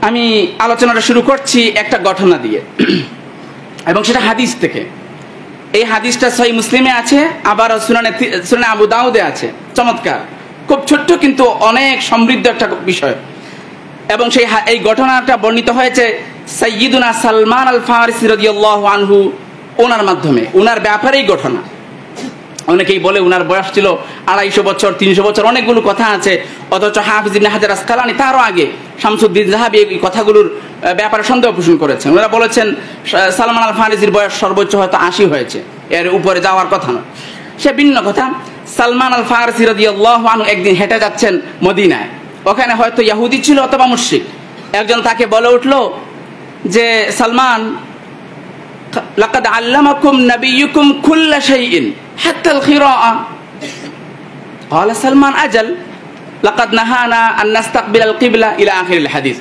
আমি আলোচনাটা শুরু করছি একটা ঘটনা দিয়ে, এবং সেটা হাদিস থেকে। এই হাদিসটা সহিহ মুসলিমে আছে, আবার সুনানে আবু দাউদে আছে। চমৎকার, খুব ছোট্ট কিন্তু অনেক সমৃদ্ধ একটা বিষয়। এবং এই ঘটনাটা বর্ণিত হয়েছে সাইয়্যিদুনা সালমান আল ফারিসি রাদিয়াল্লাহু আনহু ওনার মাধ্যমে। ওনার ব্যাপারেই ঘটনা। অনেকেই বলে ওনার বয়স ছিল 250 বছর, 300 বছর, অনেকগুলো কথা আছে। অথচ হাফিজ ইবনে হাজার আসকালানি তারও আগে শামসুদ্দিন যাহাবী এই কথাগুলোর ব্যাপারে সন্দেহ পোষণ করেছেন। ওনারা বলেছেন সালমান আল ফারিসির বয়স সর্বোচ্চ হয়তো 80 হয়েছে, এর উপরে যাওয়ার কথা না। সে ভিন্ন কথা। সালমান আল ফারিসি রাদিয়াল্লাহু আনহু একদিন হেঁটে যাচ্ছেন মদিনায়। ওখানে হয়তো ইহুদি ছিল অথবা মুশরিক। একজন তাকে বলে উঠলো যে সালমান, লাকাদ আল্লামাকুম নাবিয়্যুকুম কুল্লা শাইইন হাত্তা আল খিরাআ। ক্বালা সালমান আজাল লাকাদ নাহানা আন নাস্তাকবিল আল কিবলা ইলা আখিরিল হাদিস।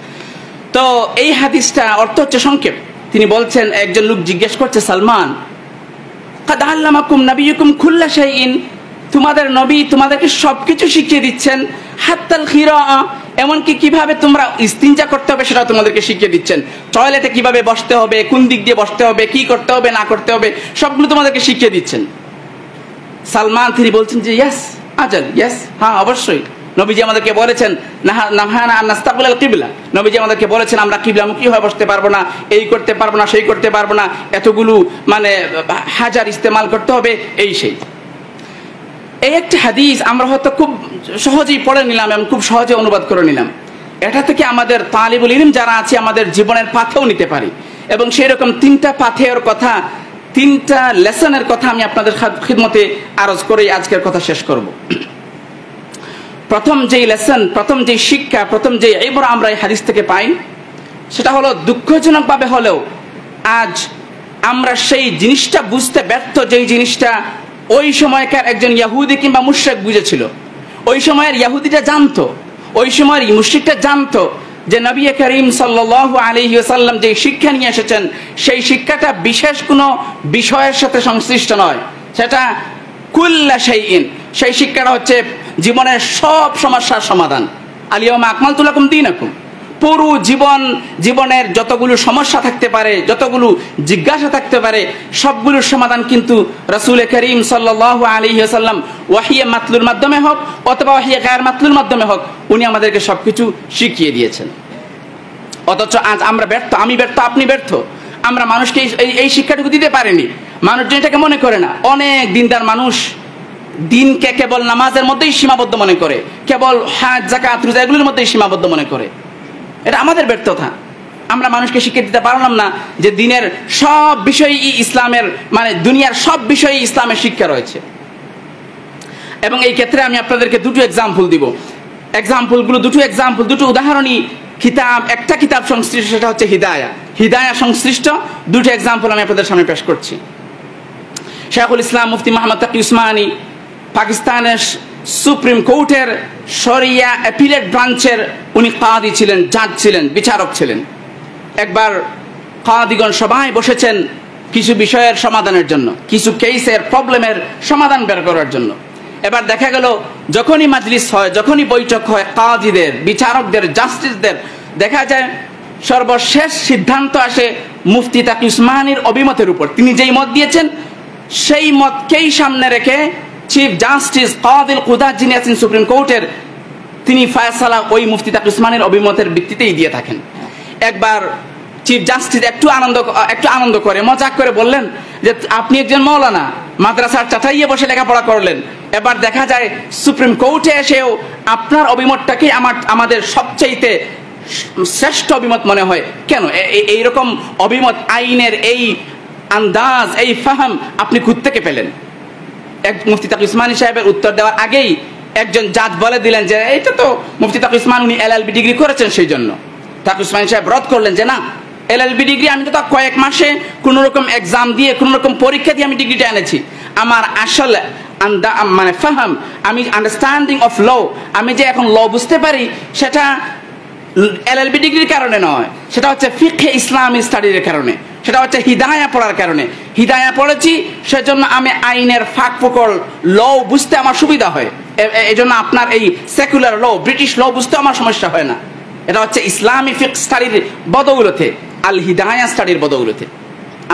তো এই হাদিসটা অর্থ হচ্ছে সংক্ষেপ। তিনি বলছেন, একজন লোক জিজ্ঞেস করছে, সালমান, কাদ আল্লামাকুম নাবিয়্যুকুম কুল্লা শাইইন, তোমাদের নবী তোমাদেরকে সবকিছু শিখিয়ে দিচ্ছেন, হাত্তাল খিরাআ, এমনকি কিভাবে তোমরা ইস্তিনজা করতে হবে সেটা তোমাদেরকে শিখিয়ে দিচ্ছেন। টয়লেটে কিভাবে বসতে হবে, কোন দিক দিয়ে বসতে হবে, কি করতে হবে না করতে হবে, সবগুলো তোমাদেরকে শিখিয়ে দিচ্ছেন। সালমান তিনি বলছেন যে ইয়েস আজাল, ইয়েস, হ্যাঁ অবশ্যই। নবীজি আমাদেরকে বলেছেন নাহানা আন নাস্তাকবিল আল কিবলা, নবীজি আমাদেরকে বলেছেন আমরা কিবলামুখী হয়ে বসতে পারবো না, এই করতে পারবো না, সেই করতে পারবো না, এতগুলো হাজার ইস্তেমাল করতে হবে, এই সেই। এই একটি হাদিস আমরা হয়তো খুব সহজেই পড়ে নিলাম এবং খুব সহজে অনুবাদ করে নিলাম। এটা থেকে আমাদের তালিবুল ইলম যারা আছে আমাদের জীবনের পাথেও নিতে পারি। এবং সেই রকম 3টা পাথের কথা, 3টা লেসনের কথা আমি আপনাদের খিদমতে আরজ করে আজকের কথা শেষ করব। প্রথম যেই লেসন, প্রথম যেই শিক্ষা, প্রথম যেই ইবরা আমরা এই হাদিস থেকে পাই, সেটা হলো দুঃখজনকভাবে হলেও আজ আমরা সেই জিনিসটা বুঝতে ব্যর্থ, যেই জিনিসটা ওই সময়কার একজন ইহুদি কিংবা মুশরিক বুঝেছিল। ওই সময়ের ইহুদিটা জানতো, ওই সময়ের মুশরিকটা জানতো যে নবী করিম সাল্লাল্লাহু আলাইহি ওয়াসাল্লাম যে শিক্ষা নিয়ে এসেছেন সেই শিক্ষাটা বিশেষ কোনো বিষয়ের সাথে সংশ্লিষ্ট নয়, সেটা কুল্লা শাইইন। সেই শিক্ষাটা হচ্ছে জীবনের সব সমস্যার সমাধান। আল ইয়াউমা আকমালতু লাকুম দীনাকুম। পুরো জীবনের যতগুলো সমস্যা থাকতে পারে, যতগুলো জিজ্ঞাসা থাকতে পারে, সবগুলোর সমাধান কিন্তু রাসূল করিম সাল্লাল্লাহু আলাইহি ওয়াসাল্লাম ওয়াহিয়ে মাতলুর মাধ্যমে হোক অথবা ওয়াহিয়ে গায়র মাতলুর মাধ্যমে হোক, উনি আমাদেরকে সবকিছু শিখিয়ে দিয়েছেন। অথচ আজ আমরা ব্যর্থ, আমি ব্যর্থ, আপনি ব্যর্থ। আমরা মানুষকে এই শিক্ষাটুকু দিতে পারিনি। মানুষজন এটাকে মনে করে না। অনেক দিনদার মানুষ দিনকে কেবল নামাজের মধ্যেই সীমাবদ্ধ মনে করে, কেবল হজ, যাকাত, রোজা এগুলোর মধ্যেই সীমাবদ্ধ মনে করে। এটা আমাদের ব্যর্থতা। আমরা মানুষকে শিক্ষা দিতে পারলাম না যে দিনের সব বিষয়ই ইসলামের, দুনিয়ার সব বিষয়ই ইসলামের শিক্ষা রয়েছে। এবং এই ক্ষেত্রে আমি আপনাদেরকে দুটো এক্সাম্পল দিব। দুটো উদাহরণই একটা কিতাব সংশ্লিষ্ট, সেটা হচ্ছে হিদায়া সংশ্লিষ্ট দুটো এক্সাম্পল আমি আপনাদের সামনে পেশ করছি। শাইখুল ইসলাম মুফতি মুহাম্মদ তাকি উসমানী পাকিস্তানের সুপ্রিম কোর্টের শরিয়া অ্যাপিলেট ব্রাঞ্চের উনি কাদি ছিলেন, জাজ ছিলেন, বিচারক ছিলেন। একবার কাদিগণ সবাই বসেছেন কিছু বিষয়ের সমাধানের জন্য, কিছু কেসের প্রবলেমের সমাধান বের করার জন্য। এবার দেখা গেল যখনই মাজলিস হয়, যখনই বৈঠক হয়, কাদিদের, বিচারকদের, জাস্টিসদের, দেখা যায় সর্বশেষ সিদ্ধান্ত আসে মুফতি তাকি উসমানীর অভিমতের উপর। তিনি যেই মত দিয়েছেন সেই মতকেই সামনে রেখে চিফ জাস্টিস কাদিল কুদাত যিনি আছেন সুপ্রিম কোর্টের, তিনি ফয়সালা ওই মুফতি তাকি উসমানীর অভিমতের ভিত্তিতেই দিয়ে থাকেন। একবার চিফ জাস্টিস একটু আনন্দ করে, মজাক করে বললেন যে আপনি একজন মৌলানা, মাদ্রাসার চাটাইয়ে বসে লেখাপড়া করলেন, এবার দেখা যায় সুপ্রিম কোর্টে এসেও আপনার অভিমতটাকে আমাদের সবচাইতে শ্রেষ্ঠ অভিমত মনে হয়। কেন এইরকম অভিমত, আইনের এই আন্দাজ, এই ফাহাম আপনি কোথা থেকে পেলেন? মুফতি তাকি উসমানী সাহেবের উত্তর দেওয়ার আগেই একজন জাজ বলে দিলেন যে এটা তো মুফতি তাকি উসমান, উনি এলএলবি ডিগ্রি করেছেন, সেই জন্য। তাকি উসমানী সাহেব রদ করলেন যে না, এলএলবি ডিগ্রি আমি তো কয়েক মাসে কোন রকম এক্সাম দিয়ে, কোন রকম পরীক্ষা দিয়ে আমি ডিগ্রিটা এনেছি। আমার আসল ফাহাম, আমি আন্ডারস্ট্যান্ডিং অফ ল, আমি যে এখন ল বুঝতে পারি, সেটা এলএলবি ডিগ্রির কারণে নয়, সেটা হচ্ছে ফিকহে ইসলামী স্টাডির কারণে, সেটা হচ্ছে হিদায়া পড়ার কারণে। হিদায়া পড়েছি সেজন্য আমি আইনের ফাঁক ফোকড় ল বুঝতে আমার সুবিধা হয়। এই জন্য আপনার এই সেকুলার ল, ব্রিটিশ ল বুঝতে আমার সমস্যা হয় না। এটা হচ্ছে ইসলামী ফিকহ স্টাডির বদৌলতে, আল হিদায়া স্টাডির বদৌলতে।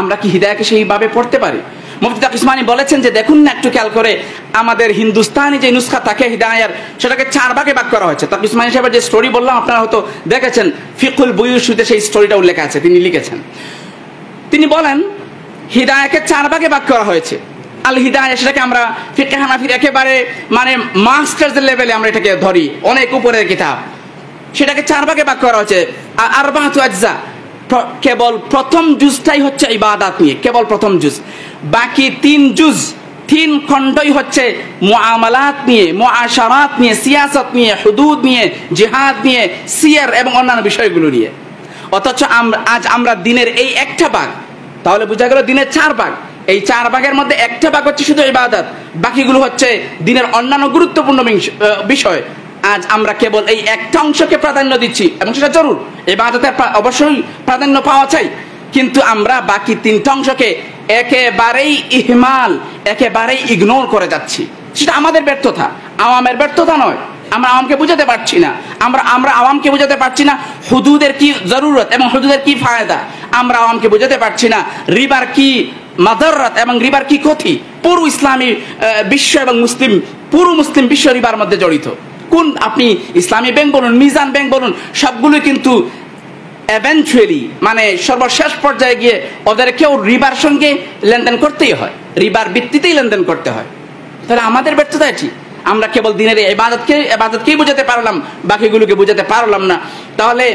আমরা কি হিদায়াকে সেইভাবে পড়তে পারি? মুফতি তাকি উসমানী বলেছেন যে দেখুন না, একটু খেয়াল করে আমাদের হিন্দুস্তানি যে নুসখা থাকে হিদায়ার, সেটাকে 4 ভাগে ভাগ করা হয়েছে। তাকি উসমানী সাহেবের যে স্টোরি বললাম আপনারা হয়তো দেখেছেন, ফিকুল বুয়ুসুতে সেই স্টোরিটা উল্লেখ আছে, তিনি লিখেছেন। তিনি বলেন হিদায়াকে 4 ভাগে ভাগ করা হয়েছে। আল হিদায়া, সেটাকে আমরা ফিকহে হানাফির একেবারে মানে মাস্টার্স লেভেলে আমরা এটাকে ধরি, অনেক উপরের কিতাব। সেটাকে 4 ভাগে ভাগ করা হয়েছে। আরবাআতু আজজা, কেবল প্রথম জুজটাই হচ্ছে ইবাদত নিয়ে, কেবল প্রথম জুজ। বাকি 3 জুজ, 3 খণ্ডই হচ্ছে মুআমালাত নিয়ে, মুআশারাত নিয়ে, সিয়াসত নিয়ে, হুদুদ নিয়ে, জিহাদ নিয়ে, সিয়ার এবং অন্যান্য বিষয়গুলো নিয়ে। অথচ আজ আমরা দিনের এই একটা ভাগ, তাহলে বোঝা গেল দিনের 4 ভাগ, এই 4 ভাগের মধ্যে একটা ভাগ হচ্ছে শুধু ইবাদত, বাকিগুলো হচ্ছে দিনের অন্যান্য গুরুত্বপূর্ণ বিষয়। আজ আমরা কেবল এই একটা অংশকে প্রাধান্য দিচ্ছি, এবং সেটা জরুর, ইবাদতের অবশ্যই প্রাধান্য পাওয়া চাই, কিন্তু আমরা বাকি 3টা অংশকে একেবারেই ইহমাল, একেবারেই ইগনোর করে যাচ্ছি। সেটা আমাদের ব্যর্থতা, আওয়ামের ব্যর্থতা নয়। আমরা আওয়ামকে বুঝাতে পারছি না, আমরা আওয়ামকে বুঝাতে পারছি না হুদুদের কি জরুরত এবং হুদুদের কি ফায়দা। আমরা আওয়ামকে বুঝাতে পারছি না রিবার কি মাদাররাত এবং রিবার কি ক্ষতি। পুরো ইসলামী বিশ্ব এবং পুরো মুসলিম বিশ্ব রিবার মধ্যে জড়িত। কোন আপনি ইসলামী ব্যাংক বলুন, মিজান ব্যাংক বলুন, সবগুলো কিন্তু এভেন্চুয়ালি মানে সর্বশেষ পর্যায়ে গিয়ে ওদেরকেও রিবার সঙ্গে লেনদেন করতেই হয়, রিবার ভিত্তিতেই লেনদেন করতে হয়। তাহলে আমাদের ব্যর্থতা এটি, আমরা কেবল দিনের ইবাদতকেই বুঝাতে পারলাম, বাকিগুলোকে বুঝাতে পারলাম না। তাহলে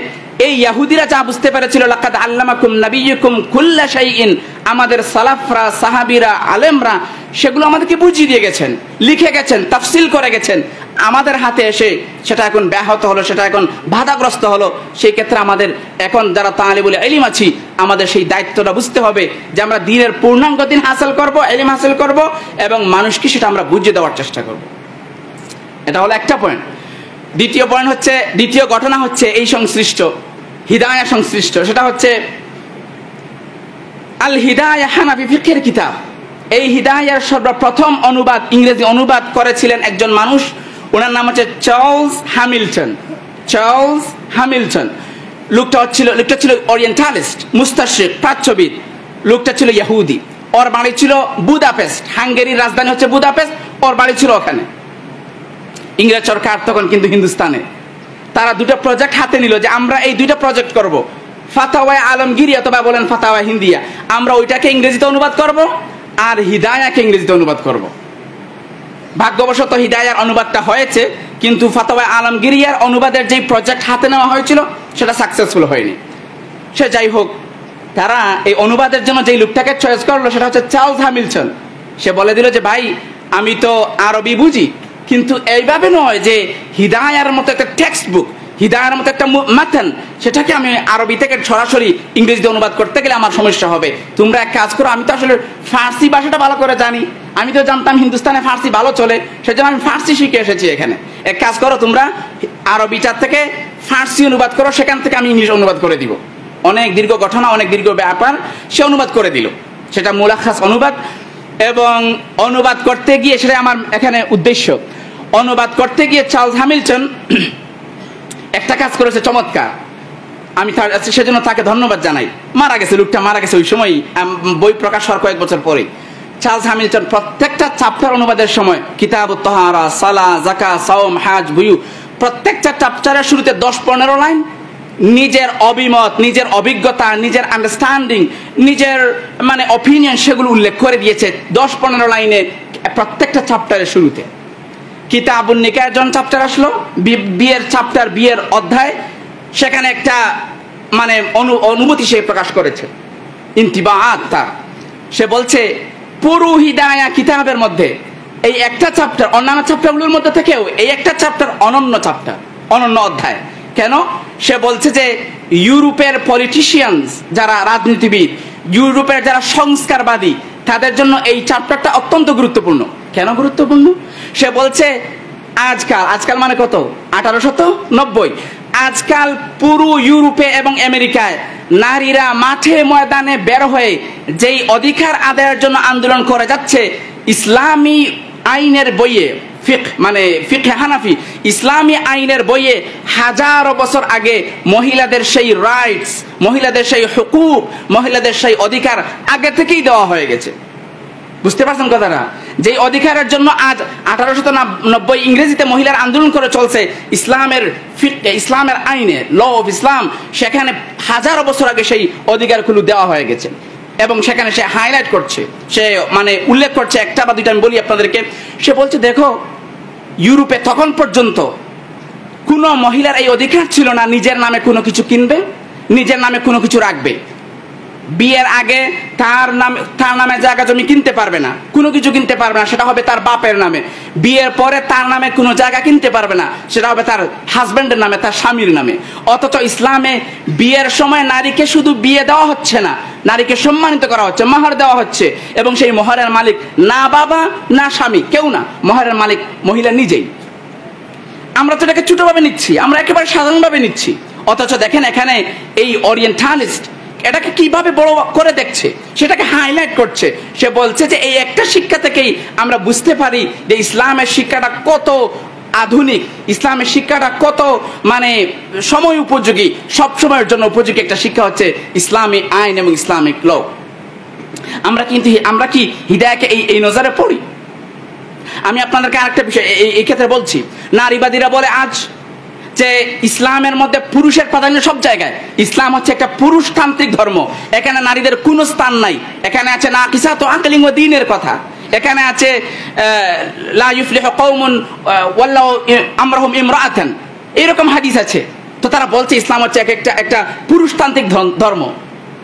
এই ইহুদিরা যা বুঝতে পেরেছিল, লাকাদ আল্লামাকুম নাবিয়্যুকুম কুল্লা শাইইন, আমাদের সালাফরা, সাহাবীরা, আলেমরা সেগুলো আমাদেরকে বুঝিয়ে দিয়ে গেছেন, লিখে গেছেন, তাফসিল করে গেছেন। আমাদের হাতে এসে সেটা এখন ব্যাহত হলো, সেটা এখন বাধাগ্রস্ত হলো। সেই ক্ষেত্রে আমাদের এখন যারা তালিবুল ইলম আছি, আমাদের সেই দায়িত্বটা বুঝতে হবে যে আমরা দ্বীনের পূর্ণাঙ্গ দিন হাসিল করব, ইলম হাসিল করব, এবং মানুষকে সেটা আমরা বুঝিয়ে দেওয়ার চেষ্টা করব। এটা হলো একটা পয়েন্ট। দ্বিতীয় পয়েন্ট হচ্ছে, দ্বিতীয় ঘটনা হচ্ছে এই সংশ্লিষ্ট হিদায়া সংশ্লিষ্ট, সেটা হচ্ছে আল হিদায়া হানাফি ফিকহের কিতাব। এই হিদায়ার সর্বপ্রথম অনুবাদ, ইংরেজি অনুবাদ করেছিলেন একজন মানুষ, ওনার নাম হচ্ছে চার্লস হ্যামিল্টন। চার্লস হ্যামিল্টন লোকটা ছিল ওরিয়েন্টালিস্ট, মুস্তাশরিক, প্রাচ্যবিদ। লোকটা ছিল ইহুদি, ওর বাড়ি ছিল বুদাপেস্ট, হাঙ্গেরির রাজধানী হচ্ছে বুদাপেস্ট, ওর বাড়ি ছিল ওখানে। ইংরেজ সরকার তখন কিন্তু হিন্দুস্তানে, তারা 2টা প্রজেক্ট হাতে নিল যে আমরা এই 2টা প্রজেক্ট করব, ফাতাওয়া আলমগীরি অথবা বলেন ফাতাওয়া হিন্দিয়া। আমরা ওইটাকে ইংরেজিতে অনুবাদ করব আর হিদায়াকে ইংরেজিতে অনুবাদ করব। ভাগ্যবশত হিদায়ার অনুবাদটা হয়েছে, কিন্তু ফাতাওয়া আলমগীরিয়ার অনুবাদের যেই প্রজেক্ট হাতে নেওয়া হয়েছিল সেটা সাকসেসফুল হয়নি। সে যাই হোক, তারা এই অনুবাদের জন্য যেই লোকটাকে চয়েস করলো সেটা হচ্ছে চার্লস হ্যামিল্টন। সে বলে দিল যে ভাই, আমি তো আরবি বুঝি, কিন্তু এইভাবে নয় যে হিদায়ার মতো একটা টেক্সট বুক, হিদায়ার মতো একটা মাতান, সেটাকে আমি আরবি থেকে সরাসরি ইংরেজিতে অনুবাদ করতে গেলে আমার সমস্যা হবে। তোমরা এক কাজ করো, আমি তো আসলে ফার্সি ভাষাটা ভালো করে জানি, আমি তো জানতাম হিন্দুস্তানে ফার্সি ভালো চলে, সেজন্য আমি ফার্সি শিখে এসেছি এখানে। এক কাজ করো, তোমরা আরবিটার থেকে ফার্সি অনুবাদ করো, সেখান থেকে আমি ইংলিশ অনুবাদ করে দিব। অনেক দীর্ঘ ঘটনা, অনেক দীর্ঘ ব্যাপার, সে অনুবাদ করে দিল। সেটা মুলাখাস অনুবাদ। এবং অনুবাদ করতে গিয়ে, সেটা আমার এখানে উদ্দেশ্য, অনুবাদ করতে গিয়ে চার্লস হ্যামিল্টন একটা কাজ করেছে চমৎকার, আমি সেজন্য তাকে ধন্যবাদ জানাই। মারা গেছে, লোকটা মারা গেছে ওই সময়, বই প্রকাশ হওয়ার কয়েক বছর পরে। চার্লস হ্যামিল্টন প্রত্যেকটা চ্যাপ্টার অনুবাদের সময়, কিতাবুত তাহারা, সালাহ, যাকাত, সাওম, হজ, বুয়ু, প্রত্যেকটা চ্যাপ্টারের শুরুতে 10-15 লাইন নিজের অভিমত, নিজের অভিজ্ঞতা, নিজের আন্ডারস্ট্যান্ডিং, নিজের মানে অপিনিয়ন, সেগুলো উল্লেখ করে দিয়েছে 10-15 লাইনে প্রত্যেকটা চ্যাপ্টারের শুরুতে। কিতাবুন নিকাহ জন চ্যাপ্টার আসলো, বিয়ের চ্যাপ্টার, বিয়ের অধ্যায়, সেখানে একটা মানে অনুমতি সে প্রকাশ করেছে, ইন্তিবাআত তার। সে বলছে পুরো হিদায়া কিতাবের মধ্যে এই একটা চ্যাপ্টার অন্যান্য চ্যাপ্টারগুলোর মধ্যে থেকেও এই একটা চ্যাপ্টার অনন্য চ্যাপ্টার, অনন্য অধ্যায়। কেন? সে বলছে যে ইউরোপের পলিটিশিয়ানস, যারা রাজনীতিবিদ, ইউরোপের যারা সংস্কারবাদী, তাদের জন্য এই চ্যাপ্টারটা অত্যন্ত গুরুত্বপূর্ণ। কেন গুরুত্বপূর্ণ? সে বলছে আজকাল মানে কত, 1890, আজকাল পুরো ইউরোপে এবং আমেরিকায় নারীরা মাঠে ময়দানে বের হয়ে যেই অধিকার আদায়ের জন্য আন্দোলন করে যাচ্ছে, ইসলামী আইনের বইয়ে, ফিকহ মানে ফিকহে হানাফি, ইসলামী আইনের বইয়ে হাজারো বছর আগে মহিলাদের সেই রাইটস, মহিলাদের সেই হুকুক, মহিলাদের সেই অধিকার আগে থেকেই দেওয়া হয়ে গেছে। বুঝতে পারছেন কথাটা? যে অধিকারের জন্য আজ 1890 ইংরেজিতে মহিলার আন্দোলন করে চলছে, ইসলামের ফিকহে, ইসলামের আইনে, ল অফ ইসলাম, সেখানে হাজারো বছর আগে সেই অধিকারগুলো দেওয়া হয়ে গেছে। এবং সেখানে সে হাইলাইট করছে, সে মানে উল্লেখ করছে, একটা বা দুইটা আমি বলি আপনাদেরকে। সে বলছে দেখো, ইউরোপে তখন পর্যন্ত কোনো মহিলার এই অধিকার ছিল না নিজের নামে কোনো কিছু কিনবে, নিজের নামে কোনো কিছু রাখবে। বিয়ের আগে তার নামে জায়গা জমি কিনতে পারবে না, কোনো কিছু কিনতে পারবে না, সেটা হবে তার বাপের নামে। বিয়ের পরে তার নামে কোনো জায়গা কিনতে পারবে না, সেটা হবে তার হাজব্যান্ডের নামে, তার স্বামীর নামে। অথচ ইসলামে বিয়ের সময় নারীকে শুধু বিয়ে দেওয়া হচ্ছে না, নারীকে সম্মানিত করা হচ্ছে, মাহার দেওয়া হচ্ছে, এবং সেই মহারের মালিক না বাবা না স্বামী, কেউ না, মহারের মালিক মহিলা নিজেই। আমরা তো এটাকে ছোটভাবে নিচ্ছি, আমরা একেবারে সাধারণভাবে নিচ্ছি। অথচ দেখেন এখানে এই ওরিয়েন্টালিস্ট এটাকে কিভাবে বড় করে দেখছে, সেটাকে হাইলাইট করছে। সে বলছে যে এই একটা শিক্ষা থেকেই আমরা বুঝতে পারি যে ইসলামের শিক্ষাটা কত আধুনিক, ইসলামের শিক্ষাটা কত মানে সময় উপযোগী, সব সময়ের জন্য উপযোগী একটা শিক্ষা হচ্ছে ইসলামী আইন এবং ইসলামিক ল। আমরা কি হিদায়াকে এই নজরে পড়ি? আমি আপনাদেরকে আরেকটা বিষয় এই ক্ষেত্রে বলছি। নারীবাদীরা বলে আজ যে ইসলামের মধ্যে পুরুষের প্রাধান্য সব জায়গায়, ইসলাম হচ্ছে একটা পুরুষতান্ত্রিক ধর্ম, এখানে নারীদের কোনো স্থান নাই। এখানে আছে নাকিসাত আকলিন ওয়া দ্বীনের কথা, এখানে আছে লা ইউফলিহু কওমুন ওয়াল্লাহু আমরহুম ইমরাআতান, এরকম হাদিস আছে। তো তারা বলছে ইসলাম হচ্ছে একটা পুরুষতান্ত্রিক ধর্ম,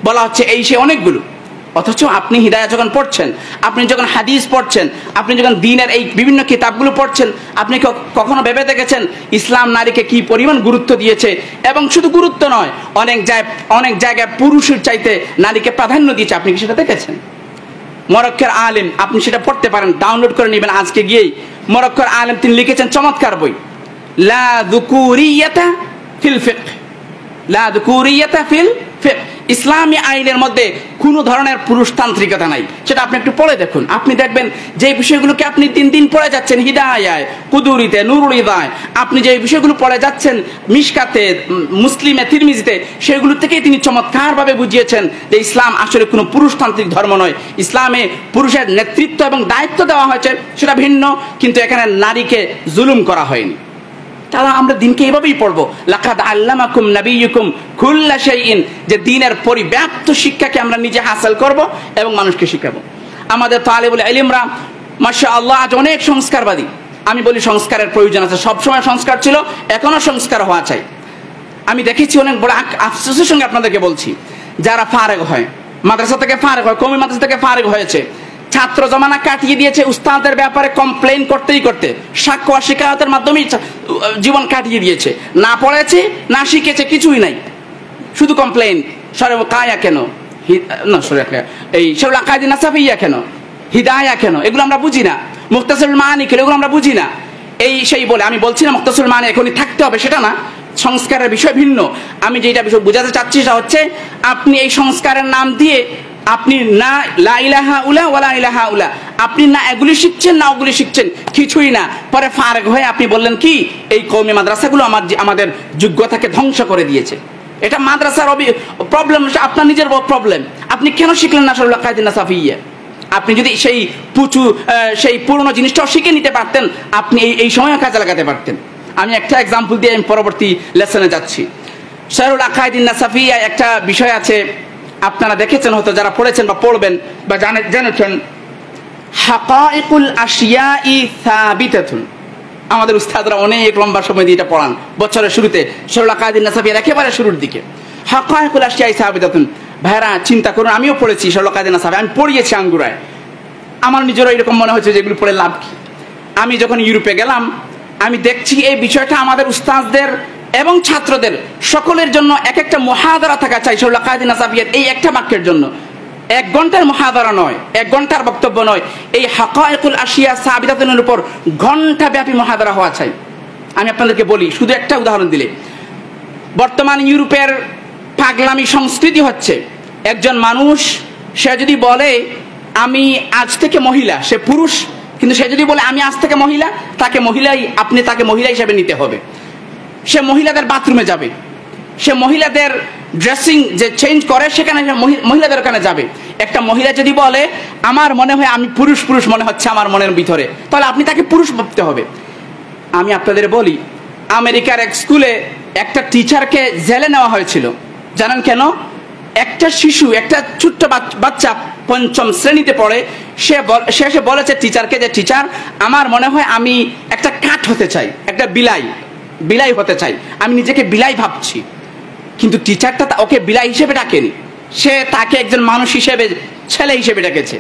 বলা হচ্ছে এই সে অনেকগুলো। অথচ আপনি হিদায়া যখন পড়ছেন, আপনি যখন হাদিস পড়ছেন, আপনি যখন দ্বীনের এই বিভিন্ন কিতাবগুলো পড়ছেন, আপনি কখনো ভেবে দেখেছেন ইসলাম নারীকে কি পরিমাণ গুরুত্ব দিয়েছে? এবং শুধু গুরুত্ব নয়, অনেক জায়গায় পুরুষের চাইতে নারীকে প্রাধান্য দিয়েছে। আপনি কি সেটা দেখেছেন? মরক্কোর আলেম, আপনি সেটা পড়তে পারেন, ডাউনলোড করে নেবেন আজকে গিয়েই। মরক্কোর আলেম তিনি লিখেছেন চমৎকার বই, লা যুকুরিয়াতা ফিল ফিকহ, লা যুকুরিয়াতা ফিল ফিকহ। ইসলামী আইনের মধ্যে কোনো ধরনের পুরুষতান্ত্রিকতা নাই। সেটা আপনি একটু পড়ে দেখুন, আপনি দেখবেন যে বিষয়গুলোকে আপনি দিন দিন পড়ে যাচ্ছেন হিদায়ায়, কুদুরিতে, নুরুল হিদায়, আপনি যে বিষয়গুলো পড়ে যাচ্ছেন মিশকাতে, মুসলিমে, তিরমিজিতে, সেগুলো থেকেই তিনি চমৎকারভাবে বুঝিয়েছেন যে ইসলাম আসলে কোনো পুরুষতান্ত্রিক ধর্ম নয়। ইসলামে পুরুষের নেতৃত্ব এবং দায়িত্ব দেওয়া হয়েছে, সেটা ভিন্ন, কিন্তু এখানে নারীকে জুলুম করা হয়নি। তাহলে আমরা দিনকে এইভাবেই পড়বো, লাকাদ আল্লামাকুম নাবিয়্যুকুম কুল্লা শাইইন, যে দ্বীনের পরিব্যাপ্ত শিক্ষাকে আমরা নিজে হাসিল করব এবং মানুষকে শিখাবো। আমাদের তালিবুল ইলমরা মাশাআল্লাহ আজ অনেক সংস্কারবাদী। আমি বলি সংস্কারের প্রয়োজন আছে, সবসময় সংস্কার ছিল, এখনো সংস্কার হওয়া চাই। আমি দেখেছি অনেক বড় আফসোসের সঙ্গে আপনাদেরকে বলছি, যারা ফারেগ হয়, মাদ্রাসা থেকে ফারেগ হয়, কওমি মাদ্রাসা থেকে ফারেগ হয়েছে, ছাত্র জমানা কাটিয়ে দিয়েছে উস্তাদের ব্যাপারে কমপ্লেইন করতেই করতে, সাক্ষ্য আর শিকায়তের মাধ্যমেই জীবন কাটিয়ে দিয়েছে। না পড়েছে, না শিখেছে, কিছুই নাই, শুধু কমপ্লেইন। সরব কায়া কেন, এই সরল আকাইদ নাসাফিয়া কেন, হিদায়া কেন, এগুলো আমরা বুঝি না। মুখতাসিরুল মাআনি কেন, এগুলো আমরা বুঝি না। এই সেই বলে আমি বলছি না মুখতাসিরুল মাআনি এখনই থাকতে হবে, সেটা না, সংস্কারের বিষয় ভিন্ন। আমি যেটা বিষয় বোঝাতে চাচ্ছি সেটা হচ্ছে, আপনি এই সংস্কারের নাম দিয়ে আপনি না লা ইলাহা উলা ওয়ালা ইলাহা উলা, আপনি না এগুলি শিখছেন না ওগুলি শিখছেন, কিছুই না। পরে ফারেক হয়ে আপনি বললেন কি এই কওমি মাদ্রাসাগুলো আমাদের যোগ্যতাকে ধ্বংস করে দিয়েছে। এটা মাদ্রাসার প্রবলেম, আপনার নিজের প্রবলেম। আপনি কেন শিখলেন না সরল আকাইদ নাসাফিয়া? আপনি যদি সেই পুরনো জিনিসটাও শিখে নিতে পারতেন, আপনি এই সময় কাজে লাগাতে পারতেন। আমি একটা এক্সাম্পল দিয়ে আমি পরবর্তী লেসনে যাচ্ছি। সরল আকাইদ নাসাফিয়া একটা বিষয় আছে, আপনারা দেখেছেন হয়তো, যারা পড়েছেন বা পড়বেন বা জেনেছেন, হাকাইকুল আশিয়াই সাবিতাতুন। আমাদের উস্তাদরা অনেক লম্বা সময় দিয়ে এটা পড়ান বছরের শুরুতে, সরল আকাইদ নাসাফিয়ার একেবারে শুরুর দিকে। হাকাইকুল আশিয়াই সাবিতাতুন, ভাইরা চিন্তা করুন, আমিও পড়েছি সরল আকাইদ নাসাফিয়া, আমি পড়িয়েছি আঙ্গুরায়। আমার নিজেরও এরকম মনে হচ্ছে যে এগুলো পড়ে লাভ কি। আমি যখন ইউরোপে গেলাম, আমি দেখছি এই বিষয়টা আমাদের উস্তাদদের এবং ছাত্রদের সকলের জন্য এক একটা মুহাদারা থাকা চাই সরল আকাইদ নাসাফিয়ার এই একটা বাক্যের জন্য। 1 ঘন্টার মুহাদারা নয়, 1 ঘন্টার বক্তব্য নয়, এই হাকাইকুল আশিয়া সাবিতাতুনের উপর ঘন্টা ব্যাপী মুহাদারা হওয়া চাই। আমি আপনাদেরকে বলি, শুধু একটা উদাহরণ দিলে, বর্তমান ইউরোপের পাগলামি সংস্কৃতি হচ্ছে, একজন মানুষ সে যদি বলে আমি আজ থেকে মহিলা, সে পুরুষ, কিন্তু সে যদি বলে আমি আজ থেকে মহিলা, আপনি তাকে মহিলা হিসেবে নিতে হবে। সে মহিলাদের বাথরুমে যাবে, সে মহিলাদের ড্রেসিং যে চেঞ্জ করে সেখানে মহিলাদের ওখানে যাবে। একটা মহিলা যদি বলে আমার মনে হয় আমি পুরুষ পুরুষ মনে হচ্ছে আমার মনের ভিতরে, তাহলে আপনি তাকে পুরুষ ভাবতে হবে। আমি আপনাদের বলি, আমেরিকার এক স্কুলে একটা টিচারকে জেলে নেওয়া হয়েছিল। জানেন কেন? একটা শিশু, একটা ছোট্ট বাচ্চা 5ম শ্রেণীতে পড়ে, সে এসে বলেছে টিচারকে যে টিচার আমার মনে হয় আমি একটা কাঠ হতে চাই, একটা বিলাই হতে চাই, আমি নিজেকে বিলাই ভাবছি। কিন্তু টিচারটা ওকে বিলাই হিসেবে ডাকেনি, সে তাকে একজন মানুষ হিসেবে, ছেলে হিসেবে ডেকেছে।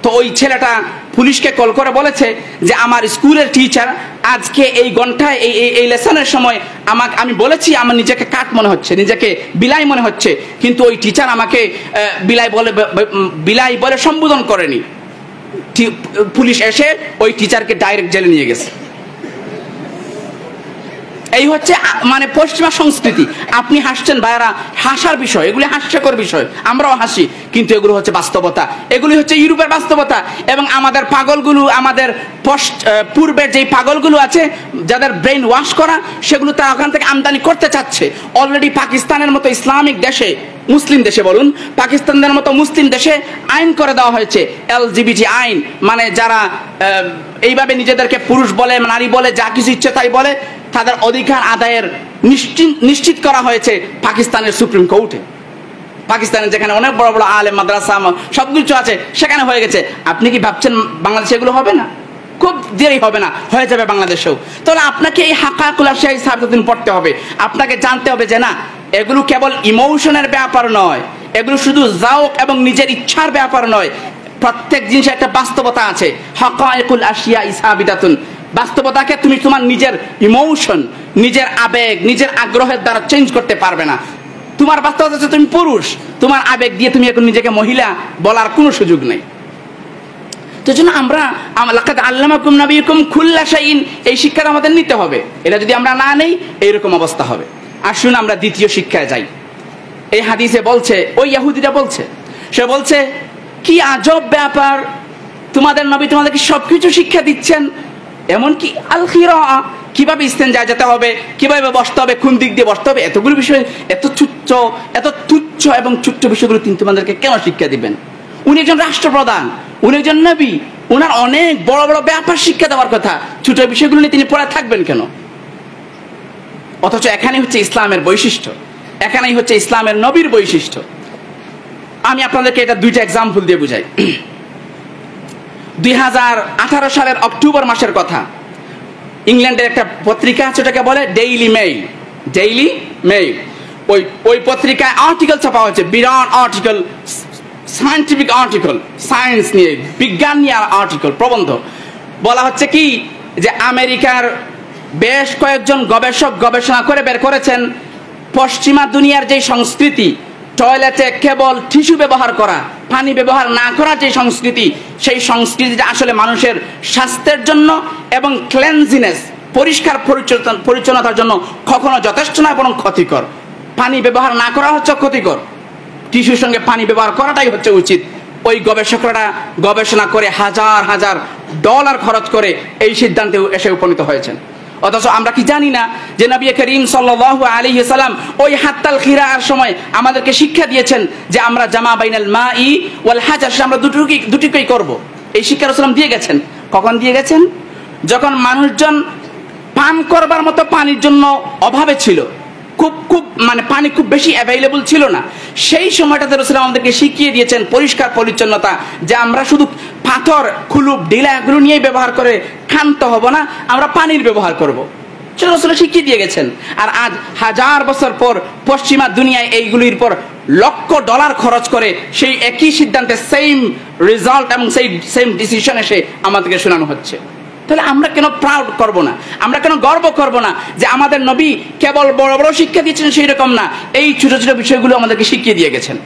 তো ওই ছেলেটা পুলিশকে কল করে বলেছে যে আমার স্কুলের টিচার আজকে এই ঘন্টায় এই লেসনের সময় আমি বলেছি আমার নিজেকে কাঠ মনে হচ্ছে, নিজেকে বিলাই মনে হচ্ছে, কিন্তু ওই টিচার আমাকে বিলাই বলে সম্বোধন করেনি। পুলিশ এসে ওই টিচারকে ডাইরেক্ট জেলে নিয়ে গেছে। এই হচ্ছে মানে পশ্চিমা সংস্কৃতি। আপনি হাসছেন ভাইরা, হাসার বিষয়, এগুলি হাস্যকর বিষয়, আমরাও হাসি, কিন্তু এগুলো হচ্ছে বাস্তবতা, এগুলি হচ্ছে ইউরোপের বাস্তবতা। এবং আমাদের পাগলগুলো, আমাদের পূর্বের যেই পাগলগুলো আছে যাদের ব্রেন ওয়াশ করা, সেগুলো তারা ওখান থেকে আমদানি করতে চাচ্ছে। অলরেডি পাকিস্তানের মতো ইসলামিক দেশে, মুসলিম দেশে বলুন, পাকিস্তানের মতো মুসলিম দেশে আইন করে দেওয়া হয়েছে, LGBT আইন, মানে যারা এইভাবে নিজেদেরকে পুরুষ বলে, নারী বলে, যা কিছু ইচ্ছে তাই বলে, তাদের অধিকার আদায়ের নিশ্চিত করা হয়েছে পাকিস্তানের সুপ্রিম কোর্টে। পাকিস্তানে যেখানে অনেক বড় বড় আলেম মাদ্রাসা সবকিছু আছে, সেখানে হয়ে গেছে। আপনি কি ভাবছেন বাংলাদেশে এগুলো হবে না? খুব দেরি হবে না, হয়ে যাবে বাংলাদেশেও। তাহলে আপনাকে এই হাকাকুল আশিয়া সাবধান পড়তে হবে, আপনাকে জানতে হবে যে না, এগুলো কেবল ইমোশনের ব্যাপার নয়, এগুলো শুধু জাওক এবং নিজের ইচ্ছার ব্যাপার নয়, প্রত্যেক জিনিসের একটা বাস্তবতা আছে। হাকাকুল আশিয়া সাবিতাতুন, বাস্তবতাকে তুমি তোমার নিজের ইমোশন, নিজের আবেগ, নিজের আগ্রহের দ্বারা চেঞ্জ করতে পারবে না। তোমার বাস্তবতা হচ্ছে তুমি পুরুষ, তোমার আবেগ দিয়ে তুমি এখন নিজেকে মহিলা বলার কোনো সুযোগ নেই। তো জন্য আমরা লাকাদ আল্লামাকুম নাবিয়ুকুম কুল্লা শাইইন, এই শিক্ষাটা আমাদের নিতে হবে। এটা যদি আমরা না নেই, এইরকম অবস্থা হবে। আসুন আমরা দ্বিতীয় শিক্ষায় যাই। এই হাদিসে বলছে, ওই ইহুদিটা বলছে, সে বলছে কি আজব ব্যাপার, তোমাদের নবী তোমাদেরকে সবকিছু শিক্ষা দিচ্ছেন, এমনকি আল খিরাআ, কিভাবে ইস্তেনজা যেতে হবে, কিভাবে বসতে হবে, কোন দিক দিয়ে বসতে হবে, এতগুলো বিষয়, এত তুচ্ছ এবং ছোট্ট বিষয়গুলো তিনি তোমাদেরকে কেন শিক্ষা দিবেন? উনি একজন রাষ্ট্রপ্রধান, উনি একজন নবী, উনার অনেক বড় বড় ব্যাপার শিক্ষা দেওয়ার কথা, ছোট বিষয়গুলো নিয়ে তিনি পড়ে থাকবেন কেন? অথচ এখানে হচ্ছে ইসলামের বৈশিষ্ট্য, এখানেই হচ্ছে ইসলামের নবীর বৈশিষ্ট্য। আমি আপনাদেরকে এটা দুইটা এক্সাম্পল দিয়ে বুঝাই। 2018 সালের অক্টোবর মাসের কথা, ইংল্যান্ডের একটা পত্রিকা আছে, ওটাকে বলে ডেইলি মেইল। ওই পত্রিকায় আর্টিকেল ছাপা হয়েছে, বিরাট আর্টিকেল, সায়েন্টিফিক আর্টিকেল, সায়েন্স নিয়ে, বিজ্ঞান নিয়ে আর্টিকেল, প্রবন্ধ। বলা হচ্ছে কি যে আমেরিকার বেশ কয়েকজন গবেষক গবেষণা করে বের করেছেন পশ্চিমা দুনিয়ার যে সংস্কৃতি, টয়লেটে কেবল টিস্যু ব্যবহার করা, পানি ব্যবহার না করার যে সংস্কৃতি, সেই সংস্কৃতিটা আসলে মানুষের স্বাস্থ্যের জন্য এবং ক্লেনজিনেস, পরিষ্কার পরিচ্ছন্নতার জন্য কখনো যথেষ্ট না, বরং ক্ষতিকর। পানি ব্যবহার না করা হচ্ছে ক্ষতিকর, টিস্যুর সঙ্গে পানি ব্যবহার করাটাই হচ্ছে উচিত। ওই গবেষকরা গবেষণা করে হাজার হাজার ডলার খরচ করে এই সিদ্ধান্তে এসে উপনীত হয়েছেন। অথচ আমরা কি জানি না যে নবী করিম সাল্লাল্লাহু আলাইহি ওয়াসাল্লাম ওই হাত্তাল খিরার সময় আমাদেরকে শিক্ষা দিয়েছেন যে আমরা জামা বাইনাল মাই ওয়াল হাজার, আমরা দুটোকেই করব। এই শিক্ষা রাসূল দিয়ে গেছেন। কখন দিয়ে গেছেন? যখন মানুষজন পান করবার মতো পানির জন্য অভাবে ছিল, খুব মানে পানি খুব বেশি অ্যাভেলেবল ছিল না, সেই সময়টাতে রাসূল আমাদেরকে শিখিয়ে দিয়েছেন পরিষ্কার পরিচ্ছন্নতা, যে আমরা শুধু পাথর, কুলুপ, ডিলা এগুলো নিয়েই ব্যবহার করে ক্ষান্ত হব না, আমরা পানির ব্যবহার করব। সেটা রাসূল শিখিয়ে দিয়ে গেছেন। আর আজ হাজার বছর পর পশ্চিমা দুনিয়ায় এইগুলির পর লক্ষ ডলার খরচ করে সেই একই সিদ্ধান্তে সেম রেজাল্ট এবং সেই সেম ডিসিশন এসে আমাদেরকে শোনানো হচ্ছে। তাহলে আমরা কেন প্রাউড করব না, আমরা কেন গর্ব করব না যে আমাদের নবী কেবল বড় বড় শিক্ষা দিচ্ছেন সেই রকম না, এই ছোট ছোট বিষয়গুলো আমাদেরকে শিখিয়ে দিয়ে গেছেন।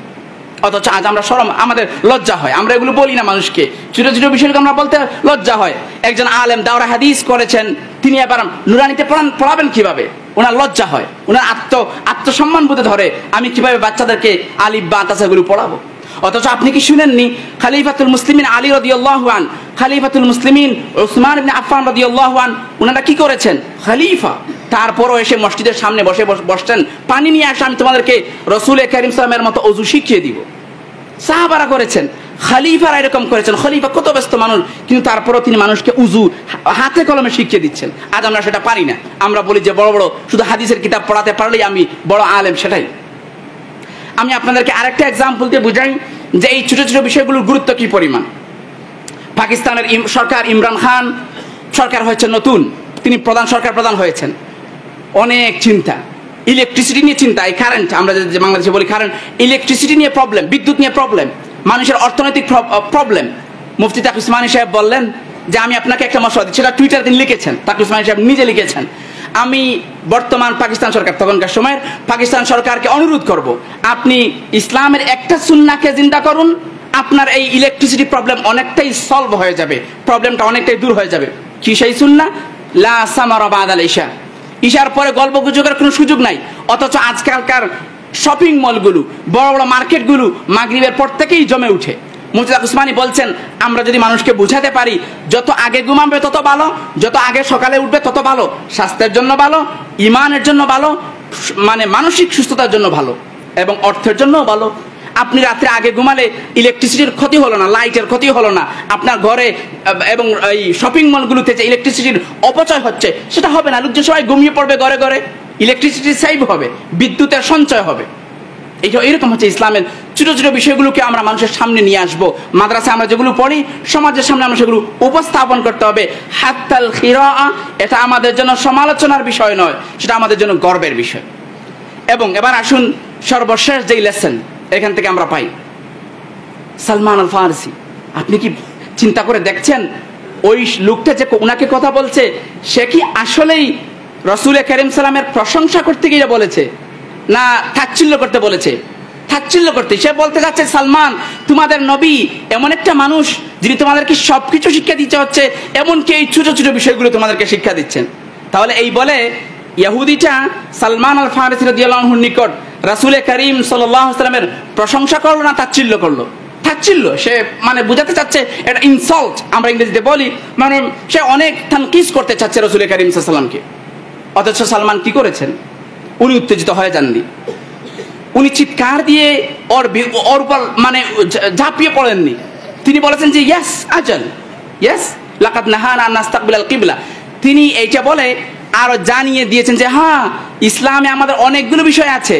অথচ আজ আমরা শরম, আমাদের লজ্জা হয়, আমরা এগুলো বলি না মানুষকে, ছোট ছোট বিষয়গুলো আমরা বলতে লজ্জা হয়। একজন আলেম দাওরা হাদিস করেছেন, তিনি এবার নুরানিতে পড়াবেন কিভাবে? ওনার লজ্জা হয়, ওনার আত্মসম্মান বোধে ধরে, আমি কিভাবে বাচ্চাদেরকে আলিফ বা তাসাগুলো পড়াবো? অথচ আপনি কি শুনেননি খলিফাতুল মুসলিমিন আলী রাদিয়াল্লাহু আনহু খলিফাতুল মুসলিমিন উসমান ইবনে আফফান রাদিয়াল্লাহু আনহু উনারা কি করেছেন? খলিফা, তারপরও এসে মসজিদের সামনে বসতেন, পানি নিয়ে আসে, আমি তোমাদেরকে রাসূল কারীম সাল্লাল্লাহু আলাইহি ওয়াসাল্লামের মতো ওযু শিখিয়ে দিব। সাহাবারা করেছেন, খলিফারা এরকম করেছেন। খলিফা কত ব্যস্ত মানুষ, কিন্তু তারপরও তিনি মানুষকে উযু হাতে কলমে শিখিয়ে দিচ্ছেন। আজ আমরা সেটা পারি না। আমরা বলি যে বড় বড় শুধু হাদিসের কিতাব পড়াতে পারলেই আমি বড় আলেম, সেটাই। আমি আপনাদেরকে আরেকটা এক্সাম্পল দিয়ে বুঝাই যে এই ছোট ছোট বিষয়গুলোর গুরুত্ব কি পরিমাণ। পাকিস্তানের সরকার, ইমরান খান সরকার হয়েছে নতুন, তিনি সরকার প্রধান হয়েছেন। অনেক চিন্তা, ইলেকট্রিসিটি নিয়ে চিন্তা, এই কারেন্ট, আমরা যে বাংলাদেশে বলি কারেন্ট, ইলেকট্রিসিটি নিয়ে প্রবলেম, বিদ্যুৎ নিয়ে প্রবলেম, মানুষের অর্থনৈতিক প্রবলেম। মুফতি তাকি উসমানী সাহেব বললেন যে আমি আপনাকে একটা মশলা দিচ্ছি, সেটা টুইটারে তিনি লিখেছেন, তাকি উসমানী সাহেব নিজে লিখেছেন। আমি বর্তমান পাকিস্তান সরকার, তখনকার সময়ের পাকিস্তান সরকারকে অনুরোধ করব, আপনি ইসলামের একটা সুন্নাহকে জিন্দা করুন, আপনার এই ইলেকট্রিসিটি প্রবলেম অনেকটাই সলভ হয়ে যাবে, প্রবলেমটা অনেকটাই দূর হয়ে যাবে। কি সেই সুন্নাহ? লা সামারা বাদাল ইশা, ইশার পরে গল্প গুজবের কোনো সুযোগ নাই। অথচ আজকালকার শপিং মলগুলো, বড় বড় মার্কেটগুলো মাগরিবের পর থেকেই জমে উঠে। মুফতি তাকি উসমানী বলছেন, আমরা যদি মানুষকে বুঝাতে পারি যত আগে ঘুমাবে তত ভালো, যত আগে সকালে উঠবে তত ভালো, স্বাস্থ্যের জন্য ভালো, ইমানের জন্য ভালো, মানে মানসিক সুস্থতার জন্য ভালো, এবং অর্থের জন্যও ভালো। আপনি রাত্রে আগে ঘুমালে ইলেকট্রিসিটির ক্ষতি হলো না, লাইটের ক্ষতি হলো না, আপনার ঘরে এবং এই শপিং মলগুলোতে যে ইলেকট্রিসিটির অপচয় হচ্ছে সেটা হবে না। লোকজন সবাই ঘুমিয়ে পড়বে ঘরে ঘরে, ইলেকট্রিসিটি সেভ হবে, বিদ্যুতের সঞ্চয় হবে। এইরকম হচ্ছে ইসলামের ছোট ছোট বিষয়গুলোকে আমরা মানুষের সামনে নিয়ে আসবো। মাদ্রাসায় আমরা যেগুলো পড়ি, সমাজের সামনে আমরা সেগুলো উপস্থাপন করতে হবে। হাত্তাল খিরাআ, এটা আমাদের জন্য সমালোচনার বিষয় নয়, সেটা আমাদের জন্য গর্বের বিষয়। এবং এবার আসুন সর্বশেষ যেই লেসন এখান থেকে আমরা পাই, সালমান আল ফারসি। আপনি কি চিন্তা করে দেখছেন ওই লোকটা যে ওনাকে কথা বলছে, সে কি আসলেই রাসূল কারীম সাল্লামের প্রশংসা করতে গিয়ে বলেছে, না তাচ্ছিল্য করতে বলেছে? তাচ্ছিল্য করতে। সে বলতে যাচ্ছে, সালমান, তোমাদের নবী এমন একটা মানুষ যিনি তোমাদেরকে সবকিছু শিক্ষা দিতে হচ্ছে, এমনকি এই ছোট ছোট বিষয়গুলো তোমাদেরকে শিক্ষা দিচ্ছেন। তাহলে এই বলে ইহুদিটা সালমান আল ফারসি রাদিয়াল্লাহু আনহুর নিকট রাসূল কারীম সাল্লাল্লাহু আলাইহি ওয়াসাল্লামের প্রশংসা করলো না তাচ্ছিল্য করলো? তাচ্ছিল্য। সে মানে বোঝাতে চাচ্ছে, এটা ইনসাল্ট আমরা ইংরেজিতে বলি, মানে সে অনেক তানকিস করতে চাচ্ছে রাসূল কারীম সাল্লাল্লাহু আলাইহি ওয়াসাল্লামকে। অথচ সালমান কি করেছেন? উনি উত্তেজিত হয়ে যাননি, উনি চিৎকার দিয়ে ওর উপর মানে ঝাঁপিয়ে পড়েননি। তিনি বলেছেন যে ইয়াস আজাল, ইয়াস লাকাদ নাহানা আন নাস্তাকবিলাল কিবলা। তিনি এইটা বলে আরো জানিয়ে দিয়েছেন যে হ্যাঁ, ইসলামে আমাদের অনেকগুলো বিষয় আছে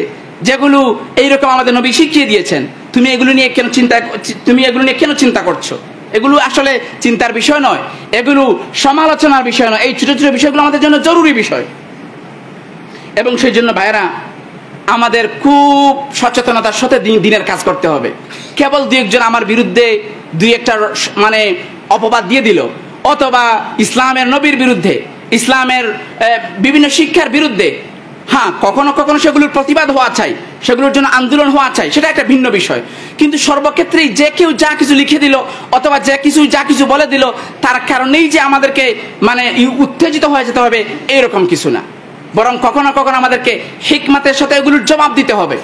যেগুলো এইরকম আমাদের নবী শিখিয়ে দিয়েছেন। তুমি এগুলো নিয়ে কেন চিন্তা করছো? এগুলো আসলে চিন্তার বিষয় নয়, এগুলো সমালোচনার বিষয় নয়। এই ছোট ছোট বিষয়গুলো আমাদের জন্য জরুরি বিষয়। এবং সেই জন্য ভাইরা, আমাদের খুব সচেতনতার সাথে দিনের কাজ করতে হবে। কেবল দুই একজন আমার বিরুদ্ধে দুই একটা মানে অপবাদ দিয়ে দিল, অথবা ইসলামের নবীর বিরুদ্ধে, ইসলামের বিভিন্ন শিক্ষার বিরুদ্ধে, হ্যাঁ কখনো কখনো সেগুলোর প্রতিবাদ হওয়া চাই, সেগুলোর জন্য আন্দোলন হওয়া চাই, সেটা একটা ভিন্ন বিষয়। কিন্তু সর্বক্ষেত্রেই যে কেউ যা কিছু লিখে দিল অথবা যা কিছু বলে দিল, তার কারণেই যে আমাদেরকে মানে উত্তেজিত হয়ে যেতে হবে এরকম কিছু না। বরং কখনো কখনো আমাদেরকে হিকমতের সাথে এগুলোর জবাব দিতে হবে।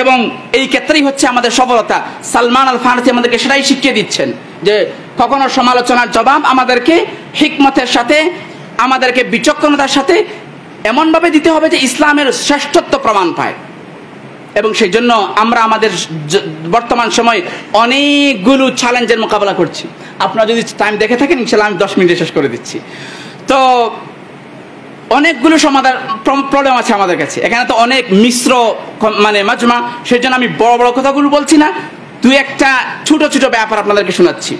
এবং এই ক্ষেত্রেই হচ্ছে আমাদের সফলতা। সালমান আল ফারসি আমাদেরকে সেটাই শিখিয়ে দিচ্ছেন যে কখনো সমালোচনার জবাব আমাদেরকে হিকমতের সাথে, আমাদেরকে বিচক্ষণতার সাথে এমনভাবে দিতে হবে যে ইসলামের শ্রেষ্ঠত্ব প্রমাণ পায়। এবং সেই জন্য আমরা আমাদের বর্তমান সময় অনেকগুলো চ্যালেঞ্জের মোকাবেলা করছি। আপনারা যদি টাইম দেখে থাকেন, ইনশাআল্লাহ আমি 10 মিনিটে শেষ করে দিচ্ছি। তো অনেকগুলো সমাধান প্রবলেম আছে আমাদের কাছে। এখানে তো অনেক মিশ্র মানে মাজমা, সেই জন্য আমি বড় বড় কথাগুলো বলছি না, দুই একটা ছোট ছোট ব্যাপার আপনাদেরকে শোনাচ্ছি।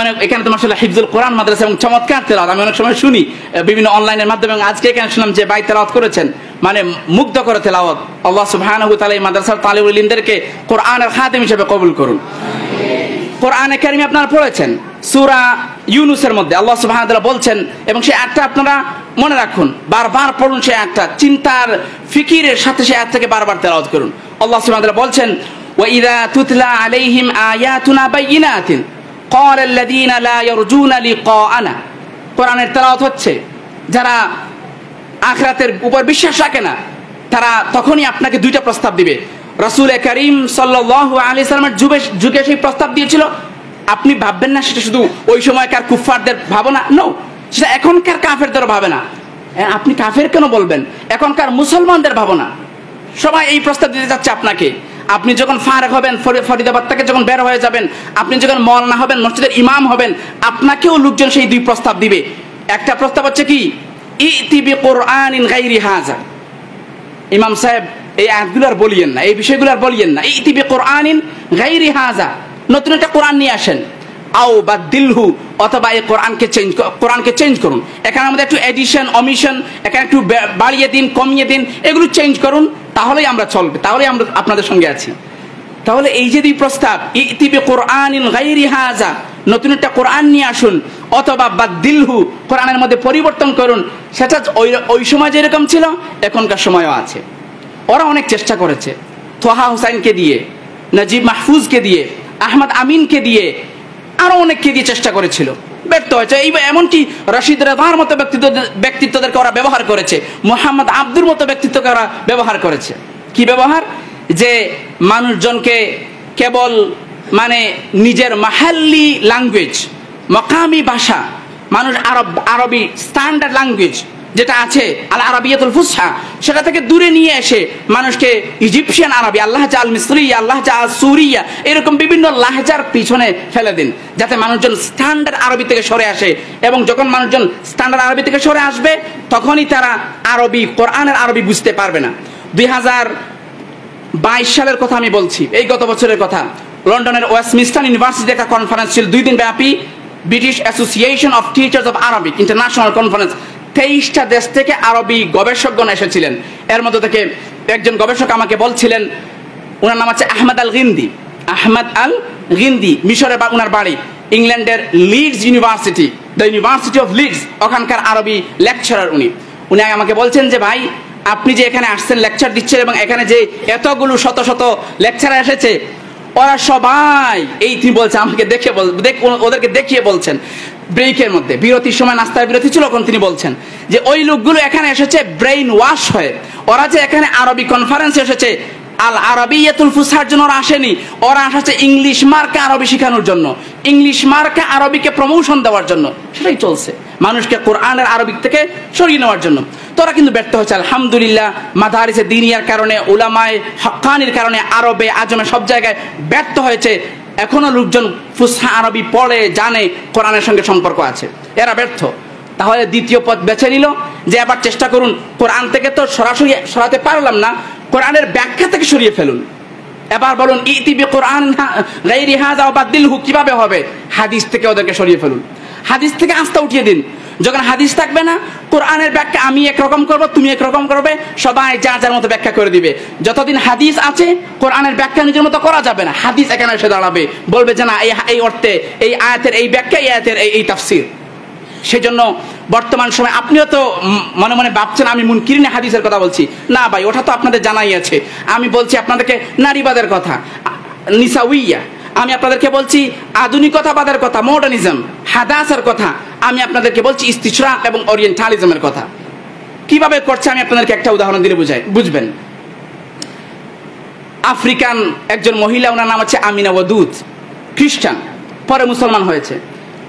অনেক এখানে তো মাশাআল্লাহ হিফজুল কোরআন মাদ্রাসা এবং চমৎকার তেলাওয়াত আমি অনেক সময় শুনি বিভিন্ন অনলাইনের মাধ্যমে, এবং আজকে এখানে শুনলাম যে ভাই তেলাওয়াত করেছেন, মানে মুগ্ধ করে তেলাওয়াত। আল্লাহ সুবহানাহু ওয়া তাআলা এই মাদ্রাসার তালিবুল ইলমদেরকে কোরআনের খাদেম হিসেবে কবুল করুন। কোরআনে কারিমে আপনারা পড়েছেন সূরা ইউনূসের মধ্যে আল্লাহ সুবহানাহু ওয়া তাআলা বলছেন, এবং সেই আয়াতটা আপনারা মনে রাখুন, বারবার পড়ুন সেই আয়াতটা, চিন্তার ফিকিরের সাথে সেই আয়াত থেকে বারবার তেলাওয়াত করুন। আল্লাহ সুবহানাহু ওয়া তাআলা বলছেন, ওয়া ইযা তুতলা আলাইহিম আয়াতুনা বাইয়িনাতিন ক্বালা আল্লাযীনা লা ইয়ারজুনা লিকাআনা। কোরআনের তেলাওয়াত হচ্ছে, যারা আখিরাতের উপর বিশ্বাস রাখে না তারা তখনই আপনাকে দুইটা প্রস্তাব দিবে। রাসূল কারীম সাল্লাল্লাহু আলাইহি সাল্লামের যুগে সেই প্রস্তাব দিয়েছিল, আপনি ভাববেন না সেটা শুধু ওই সময়কার কুফফারদের ভাবনা, নো, সেটা এখনকার কাফেরদের ভাবনা। আপনি কাফের কেন বলবেন? এখনকার মুসলমানদের ভাবনা। সবাই এই প্রস্তাব দিতে যাচ্ছে আপনাকে। আপনি যখন ফারেক হবেন, ফরিদাবাদ থেকে যখন বের হয়ে যাবেন, আপনি যখন মাওলানা হবেন, মসজিদের ইমাম হবেন, আপনাকেও লোকজন সেই দুই প্রস্তাব দিবে। একটা প্রস্তাব হচ্ছে কি, ইতি বিকুরআনিন গায়রি হাযা। ইমাম সাহেব এই আয়াতগুলো আর বলিয়েন না, এই বিষয়গুলো আর বলিয়েন না। ইতি বিকুরআনিন গায়রি হাযা, নতুন একটা কোরআন নিয়ে আসেন। আও বাদদিলহু, অথবা এই কোরআনকে চেঞ্জ করুন। এখানে আমাদের একটু এডিশন, অমিশন, এখানে একটু বাড়িয়ে দিন, কমিয়ে দিন, এগুলো চেঞ্জ করুন, তাহলেই আমরা চলবে, তাহলেই আমরা আপনাদের সঙ্গে আছি। তাহলে এই যে দুই প্রস্তাব, ইতি বিকুরআনিন গায়রি হাযা, নতুন একটা কোরআন নিয়ে আসুন, অথবা বাদদিলহু, কোরআনের মধ্যে পরিবর্তন করুন, সেটা ওই সময় যেরকম ছিল এখনকার সময়ও আছে। ওরা অনেক চেষ্টা করেছে, তোহা হুসাইনকে দিয়ে, নজিব মাহফুজকে দিয়ে, আহমদ আমিনকে দিয়ে, আরো অনেককে দিয়ে চেষ্টা করেছিল, ব্যর্থ হয়েছে। এমনকি রশিদ রেজার মতো ব্যক্তিত্বদেরকে ওরা ব্যবহার করেছে, মোহাম্মদ আব্দুর মতো ব্যক্তিত্বকে ওরা ব্যবহার করেছে। কি ব্যবহার? যে মানুষজনকে কেবল মানে নিজের মাহাল্লি ল্যাঙ্গুয়েজ, মকামি ভাষা, মানুষ আরবি স্ট্যান্ডার্ড ল্যাঙ্গুয়েজ যেটা আছে আল আরবিয়াতুল ফুসহা, সেটা থেকে দূরে নিয়ে এসে মানুষকে ইজিপশিয়ান আরবি, আল্লাহ জাল মিসরিয়া, আল্লাহ জাল সুরিয়া, এরকম বিভিন্ন লাহজার পিছনে ফেলে দিন, যাতে মানুষজন স্ট্যান্ডার্ড আরবি থেকে সরে আসে। এবং যখন মানুষজন স্ট্যান্ডার্ড আরবি থেকে সরে আসবে, তখনই তারা আরবি, কোরআনের আরবি বুঝতে পারবে না। 2022 সালের কথা আমি বলছি, এই গত বছরের কথা। লন্ডনের ওয়েস্টমিনস্টার ইউনিভার্সিটি একটা কনফারেন্স ছিল, 2 দিন ব্যাপী, British association of teachers of Arabic international conference. 23টা দেশ থেকে আরবি গবেষকগণ এসেছিলেন। এর মধ্যে থেকে একজন গবেষক আমাকে বলছিলেন, ওনার নাম আছে আহমদ আল গিন্দি। আহমদ আল গিন্দি, মিশরে ওনার বাড়ি, ইংল্যান্ডের Leeds university, the university of Leeds, ওখানকার আরবি লেকচারার উনি। উনি আমাকে বলছেন যে ভাই, আপনি যে এখানে আসছেন লেকচার দিচ্ছেন, এবং এখানে যে এতগুলো শত শত লেকচারার এসেছে, ওরা সবাই এই, তিনি বলছেন আমাকে দেখে, ওদেরকে দেখিয়ে বলছেন, ব্রেকের মধ্যে, বিরতির সময়, নাস্তার বিরতি ছিল, তখন তিনি বলছেন যে ওই লোকগুলো এখানে এসেছে ব্রেইন ওয়াশ হয়ে। ওরা যে এখানে আরবি কনফারেন্সে এসেছে, আল আরবিয়াতুল ফুসহার জন্য ওরা আসেনি, ওরা এসেছে ইংলিশ মার্কে আরবি শেখানোর জন্য, ইংলিশ মার্কে আরবিকে প্রমোশন দেওয়ার জন্য। সেটাই চলছে, মানুষকে কোরআনের আরবিক থেকে সরিয়ে নেওয়ার জন্য। তোরা কিন্তু ব্যর্থ হয়েছে আলহামদুলিল্লাহ। মাদারিসে দিনিয়ার কারণে, উলামায়ে হক্কানির কারণে আরবে আজমে সব জায়গায় ব্যর্থ হয়েছে। এখনো লোকজন ফুসহা আরবি পড়ে, জানে, কোরআনের সঙ্গে সম্পর্ক আছে, এরা ব্যর্থ। তাহলে দ্বিতীয় পথ বেছে নিল যে এবার চেষ্টা করুন, কোরআন থেকে তো সরাসরি সরাতে পারলাম না, কোরআনের ব্যাখ্যা থেকে সরিয়ে ফেলুন। এবার বলুন ইতি বিকুরআন গায়রি হাযা ওয়া বাদদিলহু, কিভাবে হবে? হাদিস থেকে ওদেরকে সরিয়ে ফেলুন, হাদিস থেকে আস্থা উঠিয়ে দিন। যখন হাদিস থাকবে না, কোরআনের ব্যাখ্যা আমি একরকম করব, তুমি একরকম করবে, সবাই যার যার মতো ব্যাখ্যা করে দিবে। যতদিন হাদিস আছে, কোরআনের ব্যাখ্যা নিজের মতো করা যাবে না। হাদিস এখানে এসে দাঁড়াবে, বলবে যে না, এই অর্থে, এই আয়াতের এই ব্যাখ্যা, এই আয়াতের এই তাফসীর। সেজন্য বর্তমান সময় আপনিও তো মনে মনে ভাবছেন আমি মুনকিরিনে হাদিসের কথা বলছি। না ভাই, ওটা তো আপনাদের জানাই আছে। আমি বলছি আপনাদেরকে নারীবাদের কথা, নিসাউইয়া। আমি আপনাদেরকে বলছি আধুনিকতাবাদের কথা, মডার্নিজম, হাদাসের কথা। আমি আপনাদেরকে বলছি ইস্তিশরাক এবং ওরিয়েন্টালিজমের কথা। কিভাবে করছে আমি আপনাদেরকে একটা উদাহরণ দিলে বুঝবেন। আফ্রিকান একজন মহিলা, ওনার নাম হচ্ছে আমিনা ওয়াদুদ, খ্রিস্টান, পরে মুসলমান হয়েছে।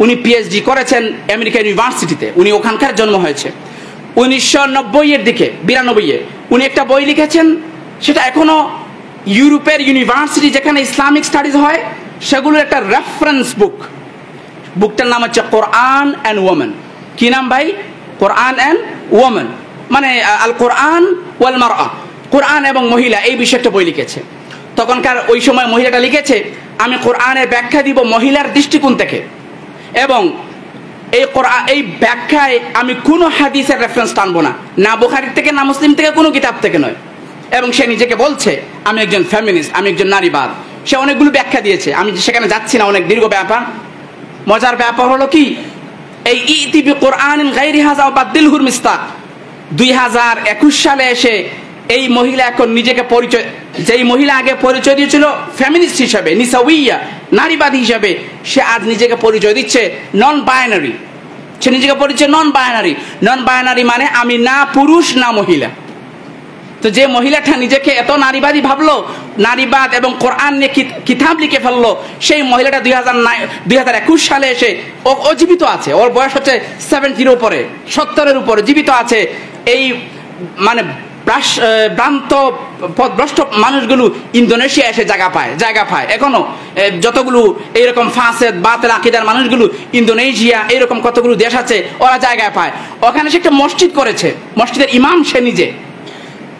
উনি পিএইচডি করেছেন আমেরিকা ইউনিভার্সিটিতে, উনি ওখানকার জন্ম হয়েছে 1990-এর দিকে, 92-এ উনি একটা বই লিখেছেন। সেটা এখনো ইউরোপের ইউনিভার্সিটি যেখানে ইসলামিক স্টাডিজ হয়, সেগুলোর একটা রেফারেন্স বুক। বুকটার নাম হচ্ছে কোরআন অ্যান্ড ওমেন। কি নাম ভাই? কোরআন অ্যান্ড ওমেন, মানে আল কোরআন ওয়াল মারআ, কোরআন এবং মহিলা, এই বিষয়ে একটা বই লিখেছে। তখনকার ওই সময় মহিলাটা লিখেছে, আমি কোরআনের ব্যাখ্যা দিব মহিলার দৃষ্টিকোণ থেকে, এবং এই ব্যাখ্যায় আমি কোনো হাদিসের রেফারেন্স টানবো না, না বুখারী থেকে, না মুসলিম থেকে, কোনো কিতাব থেকে নয়। এবং সে নিজেকে বলছে আমি একজন ফেমিনিস্ট, আমি একজন নারীবাদ। সে অনেকগুলো ব্যাখ্যা দিয়েছে, আমি সেখানে যাচ্ছি না, অনেক দীর্ঘ ব্যাপার। মজার ব্যাপার হলো কি, এই ইতি বিকুরআনিন গায়রি হাযা ওয়া বাদদিলহুর মিসতাক 2021 সালে এসে এই মহিলা এখন নিজেকে পরিচয়, যেই মহিলা আগে পরিচয় দিয়েছিল ফেমিনিস্ট হিসাবে, নিসাউইয়া, নারীবাদী হিসাবে, সে আজ নিজেকে পরিচয় দিচ্ছে নন বাইনারি। সে নিজেকে পরিচয় নন বাইনারি। নন বাইনারি মানে আমি না পুরুষ না মহিলা। তো যে মহিলাটা নিজেকে এত নারীবাদী ভাবলো, নারীবাদ এবং কোরআন নিয়ে কিতাব লিখে ফেললো, সেই মহিলাটা 2021 সালে এসে ও জীবিত আছে। ওর বয়স হচ্ছে 70-এর উপরে, 70-এর উপরে জীবিত আছে। এই মানে ভ্রান্ত পথভ্রষ্ট মানুষগুলো ইন্দোনেশিয়া এসে জায়গা পায় এখনো। যতগুলো এইরকম ফাসেদ বাতিল আকীদার মানুষগুলো ইন্দোনেশিয়া, এইরকম কতগুলো দেশ আছে, ওরা জায়গা পায়। ওখানে সে একটা মসজিদ করেছে, মসজিদের ইমাম সে নিজে,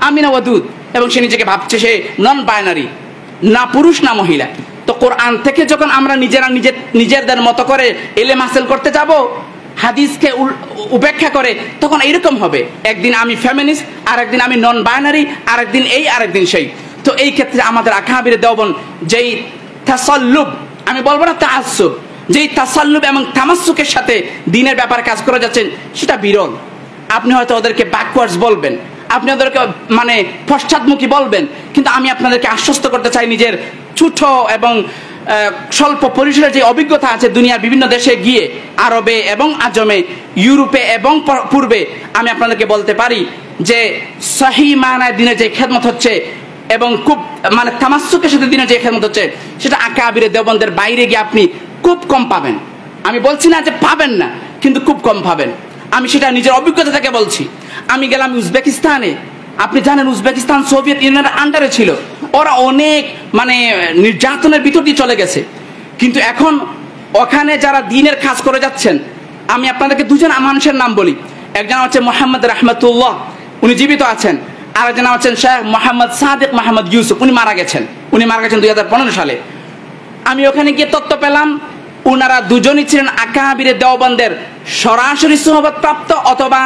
আমিনা ওয়াদুদ, এবং সে নিজেকে ভাবছে সে নন বাইনারি, না পুরুষ না মহিলা। তো কোরআন থেকে যখন আমরা নিজেদের মতো করে ইলম হাসিল করতে যাব, হাদিসকে উপেক্ষা করে, তখন এইরকম হবে। একদিন আমি ফেমিনিস্ট, আর একদিন আমি নন বাইনারি, আর একদিন এই আর একদিন সেই। তো এই ক্ষেত্রে আমাদের আকাবিরে দেওবন্দ যেই তাসাল্লুব, আমি বলবো না তাআসসুব, যেই তাসাল্লুব এবং তামাসসুকের সাথে দিনের ব্যাপারে কাজ করে যাচ্ছেন, সেটা বিরল। আপনি হয়তো ওদেরকে ব্যাকওয়ার্ডস বলবেন, আপনি ওদেরকে মানে পশ্চাৎমুখী বলবেন, কিন্তু আমি আপনাদেরকে আশ্বস্ত করতে চাই, নিজের ছোট এবং স্বল্প পরিসরের যে অভিজ্ঞতা আছে দুনিয়ার বিভিন্ন দেশে গিয়ে, আরবে এবং আজমে, ইউরোপে এবং পূর্বে, আমি আপনাদেরকে বলতে পারি যে সহি মানায় দিনের যে খেদমত হচ্ছে এবং খুব মানে তামাসসুকের সাথে দিনের যে খেদমত হচ্ছে, সেটা আকাবিরে দেওবন্দের বাইরে গিয়ে আপনি খুব কম পাবেন। আমি বলছি না যে পাবেন না, কিন্তু খুব কম পাবেন। আমি সেটা নিজের অভিজ্ঞতা থেকে বলছি। আমি গেলাম উজবেকিস্তানে, আপনি জানেন উজবেকিস্তান সোভিয়েত ইউনিয়নের আন্ডারে ছিল, ওরা অনেক মানে নির্যাতনের ভিতর দিয়ে চলে গেছে। কিন্তু এখন ওখানে যারা দ্বীনের কাজ করে যাচ্ছেন, আমি আপনাদেরকে দুজন মানুষের নাম বলি। একজন হচ্ছে মোহাম্মদ রহমতুল্লাহ, উনি জীবিত আছেন। আর একজন হচ্ছেন শেখ মোহাম্মদ সাদেক মোহাম্মদ ইউসুফ, উনি মারা গেছেন 2015 সালে। আমি ওখানে গিয়ে তথ্য পেলাম, উনারা দুজনই ছিলেন আকাবিরে দেওবন্দের সরাসরি সোহবত প্রাপ্ত অথবা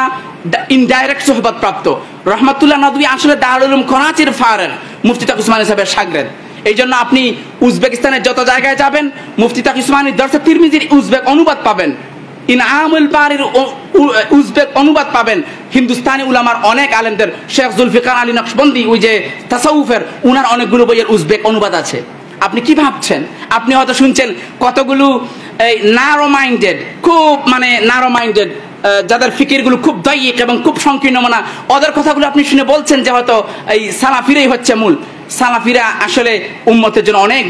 ইনডাইরেক্ট সোহবত প্রাপ্ত। রহমাতুল্লাহ নদভী আসলে দারুল উলুম করাচির ফারের মুফতি তাকি উসমানী সাহেবের শাগরেদ। এই জন্য আপনি উজবেকিস্তানের যত জায়গায় যাবেন, মুফতি তাকি উসমানী দরসে তিরমিজির উজবেক অনুবাদ পাবেন, ইনআমুল বারির উজবেক অনুবাদ পাবেন। হিন্দুস্তানি উলামার অনেক আলেমদের, শেখ জুলফিকার আলী নকশবন্দি, ওই যে তাসাউফের, উনার অনেকগুলো বইয়ের উজবেক অনুবাদ আছে। আপনি কি ভাবছেন? আপনি হয়তো শুনছেন কতগুলো এই ন্যারো মাইন্ডেড, খুব মানে ন্যারো মাইন্ডেড, যাদের ফিকিরগুলো খুব দায়িক এবং খুব সংকীর্ণ মানা, ওদের কথাগুলো আপনি শুনে বলছেন যে হয়তো এই সালাফিরাই হচ্ছে মূল। সালাফিরা আসলে উম্মতের জন্য অনেক,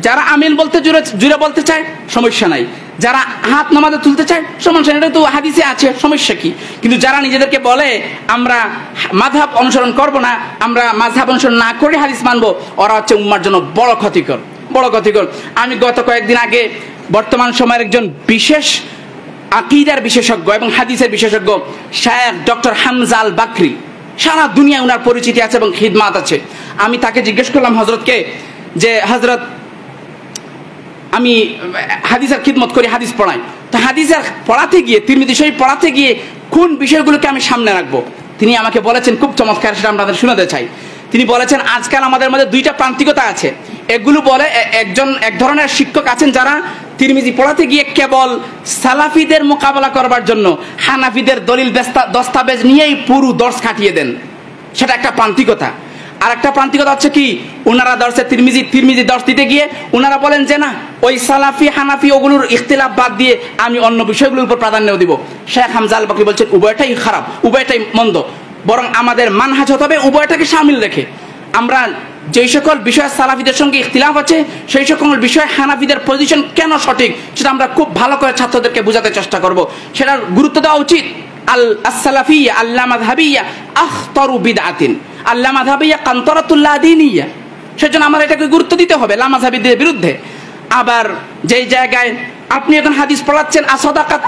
যারা আমিন বলতে জুড়ে বলতে চায় সমস্যা নাই, যারা হাত নামাজে তুলতে চায় সমস্যা নেই, এটা তো হাদিসে আছে, সমস্যা কি? কিন্তু যারা নিজেদেরকে বলে আমরা মাযহাব অনুসরণ করব না, আমরা মাযহাব অনুসরণ না করে হাদিস মানবো, ওরা হচ্ছে উম্মার জন্য বড় ক্ষতিকর। আমি গত কয়েকদিন আগে বর্তমান সময়ের একজন বিশেষ আকীদার বিশেষজ্ঞ এবং হাদিসের বিশেষজ্ঞ শেখ ডক্টর হামজা আল বাকরি, সারা দুনিয়া উনার পরিচিতি আছে এবং খিদমাত আছে। আমি তাকে জিজ্ঞেস করলাম হযরতকে, যে হযরত আমি হাদিসের খিদমত করি, হাদিস পড়াই, তো হাদিসের পড়াতে গিয়ে, তিরমিজি শরীফ পড়াতে গিয়ে কোন বিষয়গুলোকে আমি সামনে রাখবো? তিনি আমাকে বলেছেন খুব চমৎকার, সেটা আপনাদের শোনাতে চাই। তিনি বলেছেন আজকাল আমাদের মধ্যে দুইটা প্রান্তিকতা আছে। এগুলো বলে এক ধরনের শিক্ষক আছেন যারা তিরমিজি পড়াতে গিয়ে কেবল সালাফিদের মোকাবেলা করবার জন্য হানাফিদের দলিল দস্তাবেজ নিয়েই পুরো দর্শ কাটিয়ে দেন, সেটা একটা প্রান্তিকতা। আর একটা প্রান্তিকতা হচ্ছে কি, ওনারা দর্শে তিরমিজি দর্শ দিতে গিয়ে ওনারা বলেন যে না, ওই সালাফি হানাফি ওগুলোর ইখতিলাফ বাদ দিয়ে আমি অন্য বিষয়গুলোর উপর প্রাধান্য দিব। শেখ হামজা আল বাকরি বলছেন উভয়টাই খারাপ, উভয়টাই মন্দ, বরং আমাদের মানহাজ হতে হবে উভয়টাকে শামিল রেখে। আমরা যেই সকল বিষয় সালাফিদের সঙ্গে ইখতিলাফ আছে, সেই সকল বিষয় হানাফিদের পজিশন কেন সঠিক, সেটা আমরা খুব ভালো করে ছাত্রদেরকে বোঝাতে চেষ্টা করব। সেটার গুরুত্ব দেওয়া উচিত। আল-সালাফিয়া আল্লা মাযহাবিয়া আখতারু বিদআতিন, আল্লা মাযহাবিয়া কান্তরাতুল্লাহ দীনিয়া। সেজন্য আমরা এটাকে গুরুত্ব দিতে হবে লামাযহাবিদের বিরুদ্ধে। আবার যেই জায়গায় আপনি এখন হাদিস পড়াচ্ছেন আসাদাকাত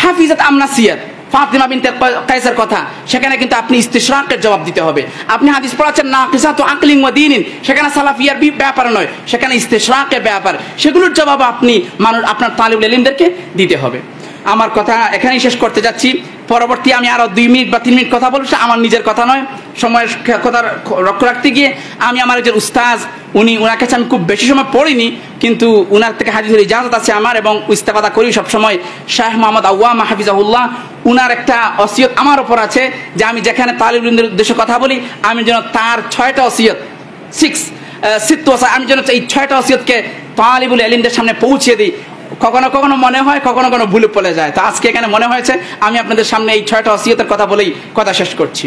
হাফিজাত নাসিয়াত, ফাতিমা বিনতে কায়সার কথা, সেখানে কিন্তু আপনি ইস্তিশরাকের জবাব দিতে হবে। আপনি হাদিস পড়াচ্ছেন নাকিসাতু আকলিন ওয়া দীনিন, সেখানে সালাফিয়ার ব্যাপার নয়, সেখানে ইস্তিশরাকের ব্যাপার, সেগুলোর জবাব আপনি আপনার তালিবুল ইলমদেরকে দিতে হবে। আমার কথা এখানেই শেষ করতে যাচ্ছি। পরবর্তী আমি আরো 2 মিনিট বা 3 মিনিট কথা বলছি, আমার নিজের কথা নয়, সময়ের কথা রক্ষা রাখতে গিয়ে আমি আমার একজন উস্তাজ, উনার কাছে আমি খুব বেশি সময় পড়িনি, কিন্তু উনার থেকে হাদিসের ইজাজত আছে আমার এবং ইস্তেফাদা করি সবসময়। শাহ মোহাম্মদ আওয়ামা হাফিজাহুল্লাহ, উনার একটা ওসিয়ত আমার ওপর আছে যে আমি যেখানে তালিবুল ইলমদের উদ্দেশ্যে কথা বলি, আমি যেন তার 6টা ওসিয়ত, আমি যেন এই 6টা ওসিয়তকে তালিবুল ইলমদের সামনে পৌঁছে দিই। কখনো কখনো মনে হয়, কখনো কখনো ভুলে পড়ে যায়। তো আজকে এখানে মনে হয়েছে আমি আপনাদের সামনে এই 6টা ওসিয়তের কথা বলেই কথা শেষ করছি।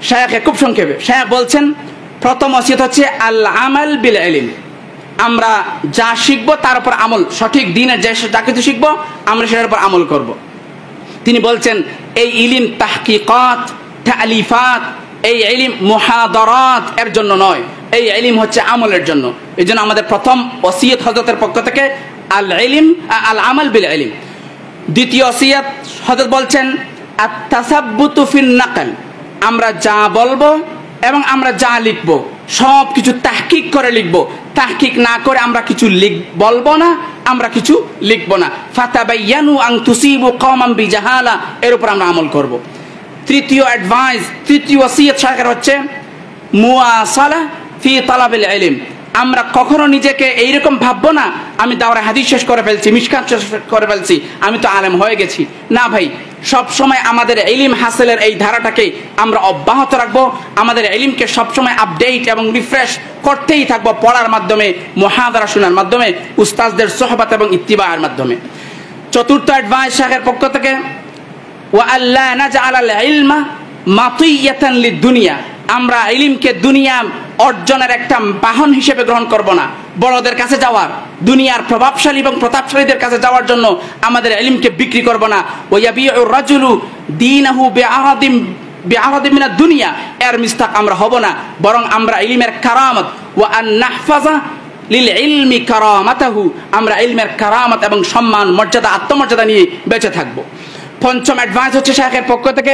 শায়খে খুব সংক্ষেপে শায়খ বলছেন, প্রথম ওসিয়ত হচ্ছে আল আমাল বিল ইলম, আমরা যা শিখবো তার উপর আমল, সঠিক দ্বীনের যা কিছু শিখবো আমরা সেটার উপর আমল করব। তিনি বলছেন এই ইলম তাহকিকাত, তালিফাত, এই ইলম মুহাদারাত এর জন্য নয়, এই ইলম হচ্ছে আমলের জন্য। এই জন্য আমাদের প্রথম ওসিয়ত হযরতের পক্ষ থেকে আল ইলম, আল আমাল বিল ইলম। দ্বিতীয় ওসিয়ত হযরত বলছেন আত তাসাব্বুতু ফিন নাকল, আমরা যা বলবো এবং আমরা যা লিখবো সব কিছু তাহকিক করে লিখবো। তাহকিক না করে আমরা কিছু বলবো না, আমরা কিছু লিখবো না। ফাতাবায়ানু আন তুসিবু কওমান বিজাহালা, এর উপর আমরা আমল করব। তৃতীয় অ্যাডভাইস, তৃতীয় ওসিয়ত শায়খের হচ্ছে মুওয়াসালা ফি তালাবিল ইলম, আমরা কখনো নিজেকে এইরকম ভাববো না আমি দাওরা হাদিস শেষ করে ফেলছি, মিশকাত শেষ করে ফেলছি, আমি তো আলেম হয়ে গেছি। না ভাই, সবসময় আমাদের ইলম হাসিলের এই ধারাটাকে আমরা অব্যাহত রাখবো। আমাদের ইলমকে সবসময় আপডেট এবং রিফ্রেশ করতেই থাকবো, পড়ার মাধ্যমে, মুহাদারা শোনার মাধ্যমে, উস্তাদদের সোহবত এবং ইত্তিবা'র মাধ্যমে। চতুর্থ অ্যাডভাইস শায়খের পক্ষ থেকে ওয়া আল্লা নাজআলাল ইলমা মাতিয়াতান লিদ-দুনিয়া, আমরা ইলমকে দুনিয়া অর্জনের একটা বাহন হিসেবে গ্রহণ করব না। বড়দের কাছে যাওয়ার, দুনিয়ার প্রভাবশালী এবং প্রতাপশালীদের কাছে যাওয়ার জন্য আমাদের ইলমকে বিক্রি করব না। ওয়ায়াবিউর রাজুলু দীনাহু বিআরাদিম মিনাদ দুনিয়া, এর মিস্তাক আমরা হব না, বরং আমরা ইলমের কারামত ওয়া আন নাহফাযা লিল ইলমি কারামাতাহু, আমরা ইলমের কারামত এবং সম্মান, মর্যাদা, আত্মমর্যাদা নিয়ে বেঁচে থাকব। পঞ্চম অ্যাডভাইস হচ্ছে শায়খের পক্ষ থেকে,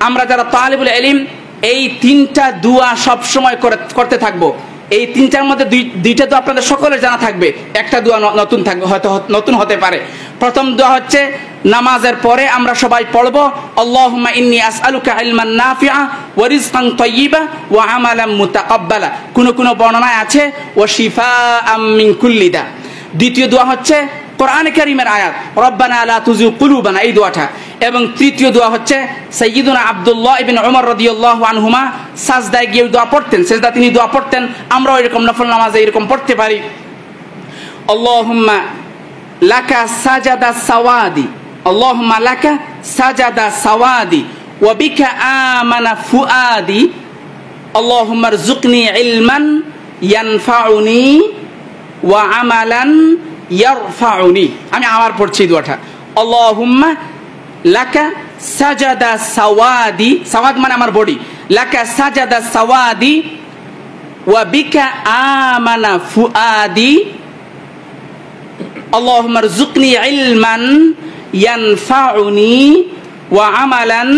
আমরা যারা তালিবুল ইলম এই 3টা দোয়া সব সময় করতে থাকবো। এই 3টার মধ্যে দুইটা দোয়া আপনাদের সকলের জানা থাকবে, একটা দোয়া নতুন থাকবে, হয়তো নতুন হতে পারে। প্রথম দোয়া হচ্ছে নামাজের পরে আমরা সবাই পড়বো আল্লাহুম্মা ইন্নী আসআলুকা ইলমান নাফিআ ওয়া রিজকান তাইয়্যিবা ওয়া আমালান মুতাকাব্বালা। কোন বর্ণনায় আছে ওয়া শিফাআম মিন কুল্লি দা। দ্বিতীয় দোয়া হচ্ছে কোরআনে কারীমের আয়াত রব্বানা লা তুযিগ কুলুবানা, এই দোয়াটা। এবং তৃতীয় দোয়া হচ্ছে সাইয়্যিদুনা আব্দুল্লাহ ইবনে উমর রাদিয়াল্লাহু আনহুমা সাজদায় গিয়ে দোয়া পড়তেন, সেজদা তিনি দোয়া পড়তেন, আমরাও এরকম নফল নামাজে এরকম পড়তে পারি। আল্লাহুম্মা লাকা সাজাদা সাওয়াদি, আল্লাহুম্মা লাকা সাজাদা সাওয়াদি ওয়া বিকা আমানা ফুআদি, আল্লাহুম্মা রযুকনি ইলমান ইয়ানফাউনি ওয়া আমালান ইয়ারফাউনি। আমি আবার পড়ছি দোয়াটা, আল্লাহুম্মা লাকা সাজাদা সাওয়াদি, সাওয়াদ মানে আমার বডি, লাকা সাজাদা সাওয়াদি ওয়া বিকা আমানা ফুআদি, আল্লাহুম্মা রযুকনি ইলমান ইয়ানফাউনি ওয়া আমালান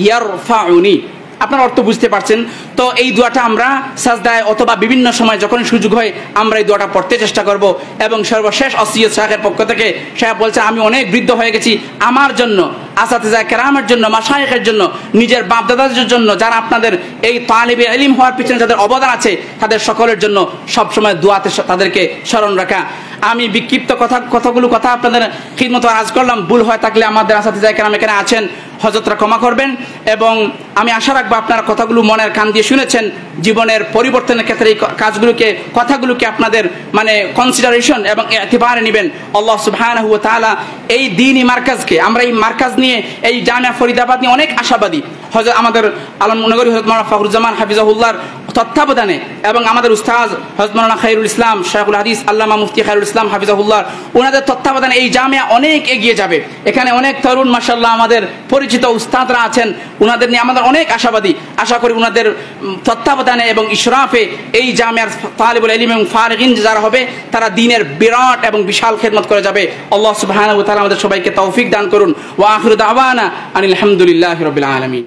ইয়ারফাউনি। আপনারা অর্থ বুঝতে পারছেন তো। এই দোয়াটা আমরা সাজদায় অথবা বিভিন্ন সময় যখন সুযোগ হয় আমরা এই দোয়াটা পড়তে চেষ্টা করব। এবং সর্বশেষ ওসিয়ত শায়খের পক্ষ থেকে শায়খ বলছে, আমি অনেক বৃদ্ধ হয়ে গেছি, আমার জন্য, আসাতিজা কেরামের জন্য, মাশায়েখের জন্য, নিজের বাপ দাদাদের জন্য, যারা আপনাদের এই তালিবে ইলম হওয়ার পিছনে যাদের অবদান আছে তাদের সকলের জন্য সবসময় দোয়াতে তাদেরকে স্মরণ রাখা। আমি বিক্ষিপ্ত কথাগুলো আপনাদের খিদমত আজ করলাম, ভুল হয় থাকলে আমাদের আসাতিজা কেরাম এখানে আছেন, হযরতরা ক্ষমা করবেন। এবং আমি আশা রাখবো আপনারা কথাগুলো মনের কান দিয়ে শুনেছেন, জীবনের পরিবর্তনের ক্ষেত্রে এই কথাগুলোকে আপনাদের মানে কনসিডারেশন এবং এতিবারে নেবেন। আল্লাহ সুবহানাহু ওয়া তাআলা এই দ্বীনি মার্কাজকে, আমরা এই মার্কাজ নিয়ে, এই জামিয়া ফরিদাবাদ নিয়ে অনেক আশাবাদী। হযরত আমাদের আলমনগরী হযরত মাওলানা ফখরুজ্জামান হাফিজাহুল্লাহর তত্ত্বাবধানে এবং আমাদের উস্তাদ হযরত মাওলানা খায়রুল ইসলাম শায়খুল হাদিস আল্লামা মুফতি খায়রুল ইসলাম হাফিজাহুল্লাহ, ওনাদের তত্ত্বাবধানে এই জামিয়া অনেক এগিয়ে যাবে। এখানে অনেক তরুণ মাশাআল্লাহ আমাদের পরিচিত উস্তাদরা আছেন, ওনাদের নিয়ে আমাদের অনেক আশাবাদী। আশা করি ওনাদের তত্ত্বাবধানে এবং ইশরাফে এই জামিয়ার তালিবুল ইলম এবং ফারিগিন যারা হবে তারা দ্বীনের বিরাট এবং বিশাল খেদমত করে যাবে। আল্লাহ সুবহানাহু ওয়া তাআলা আমাদের সবাইকে তৌফিক দান করুন। ওয়া আখিরু দাওয়ানা আনিল হামদুলিল্লাহি রাব্বিল আলামিন।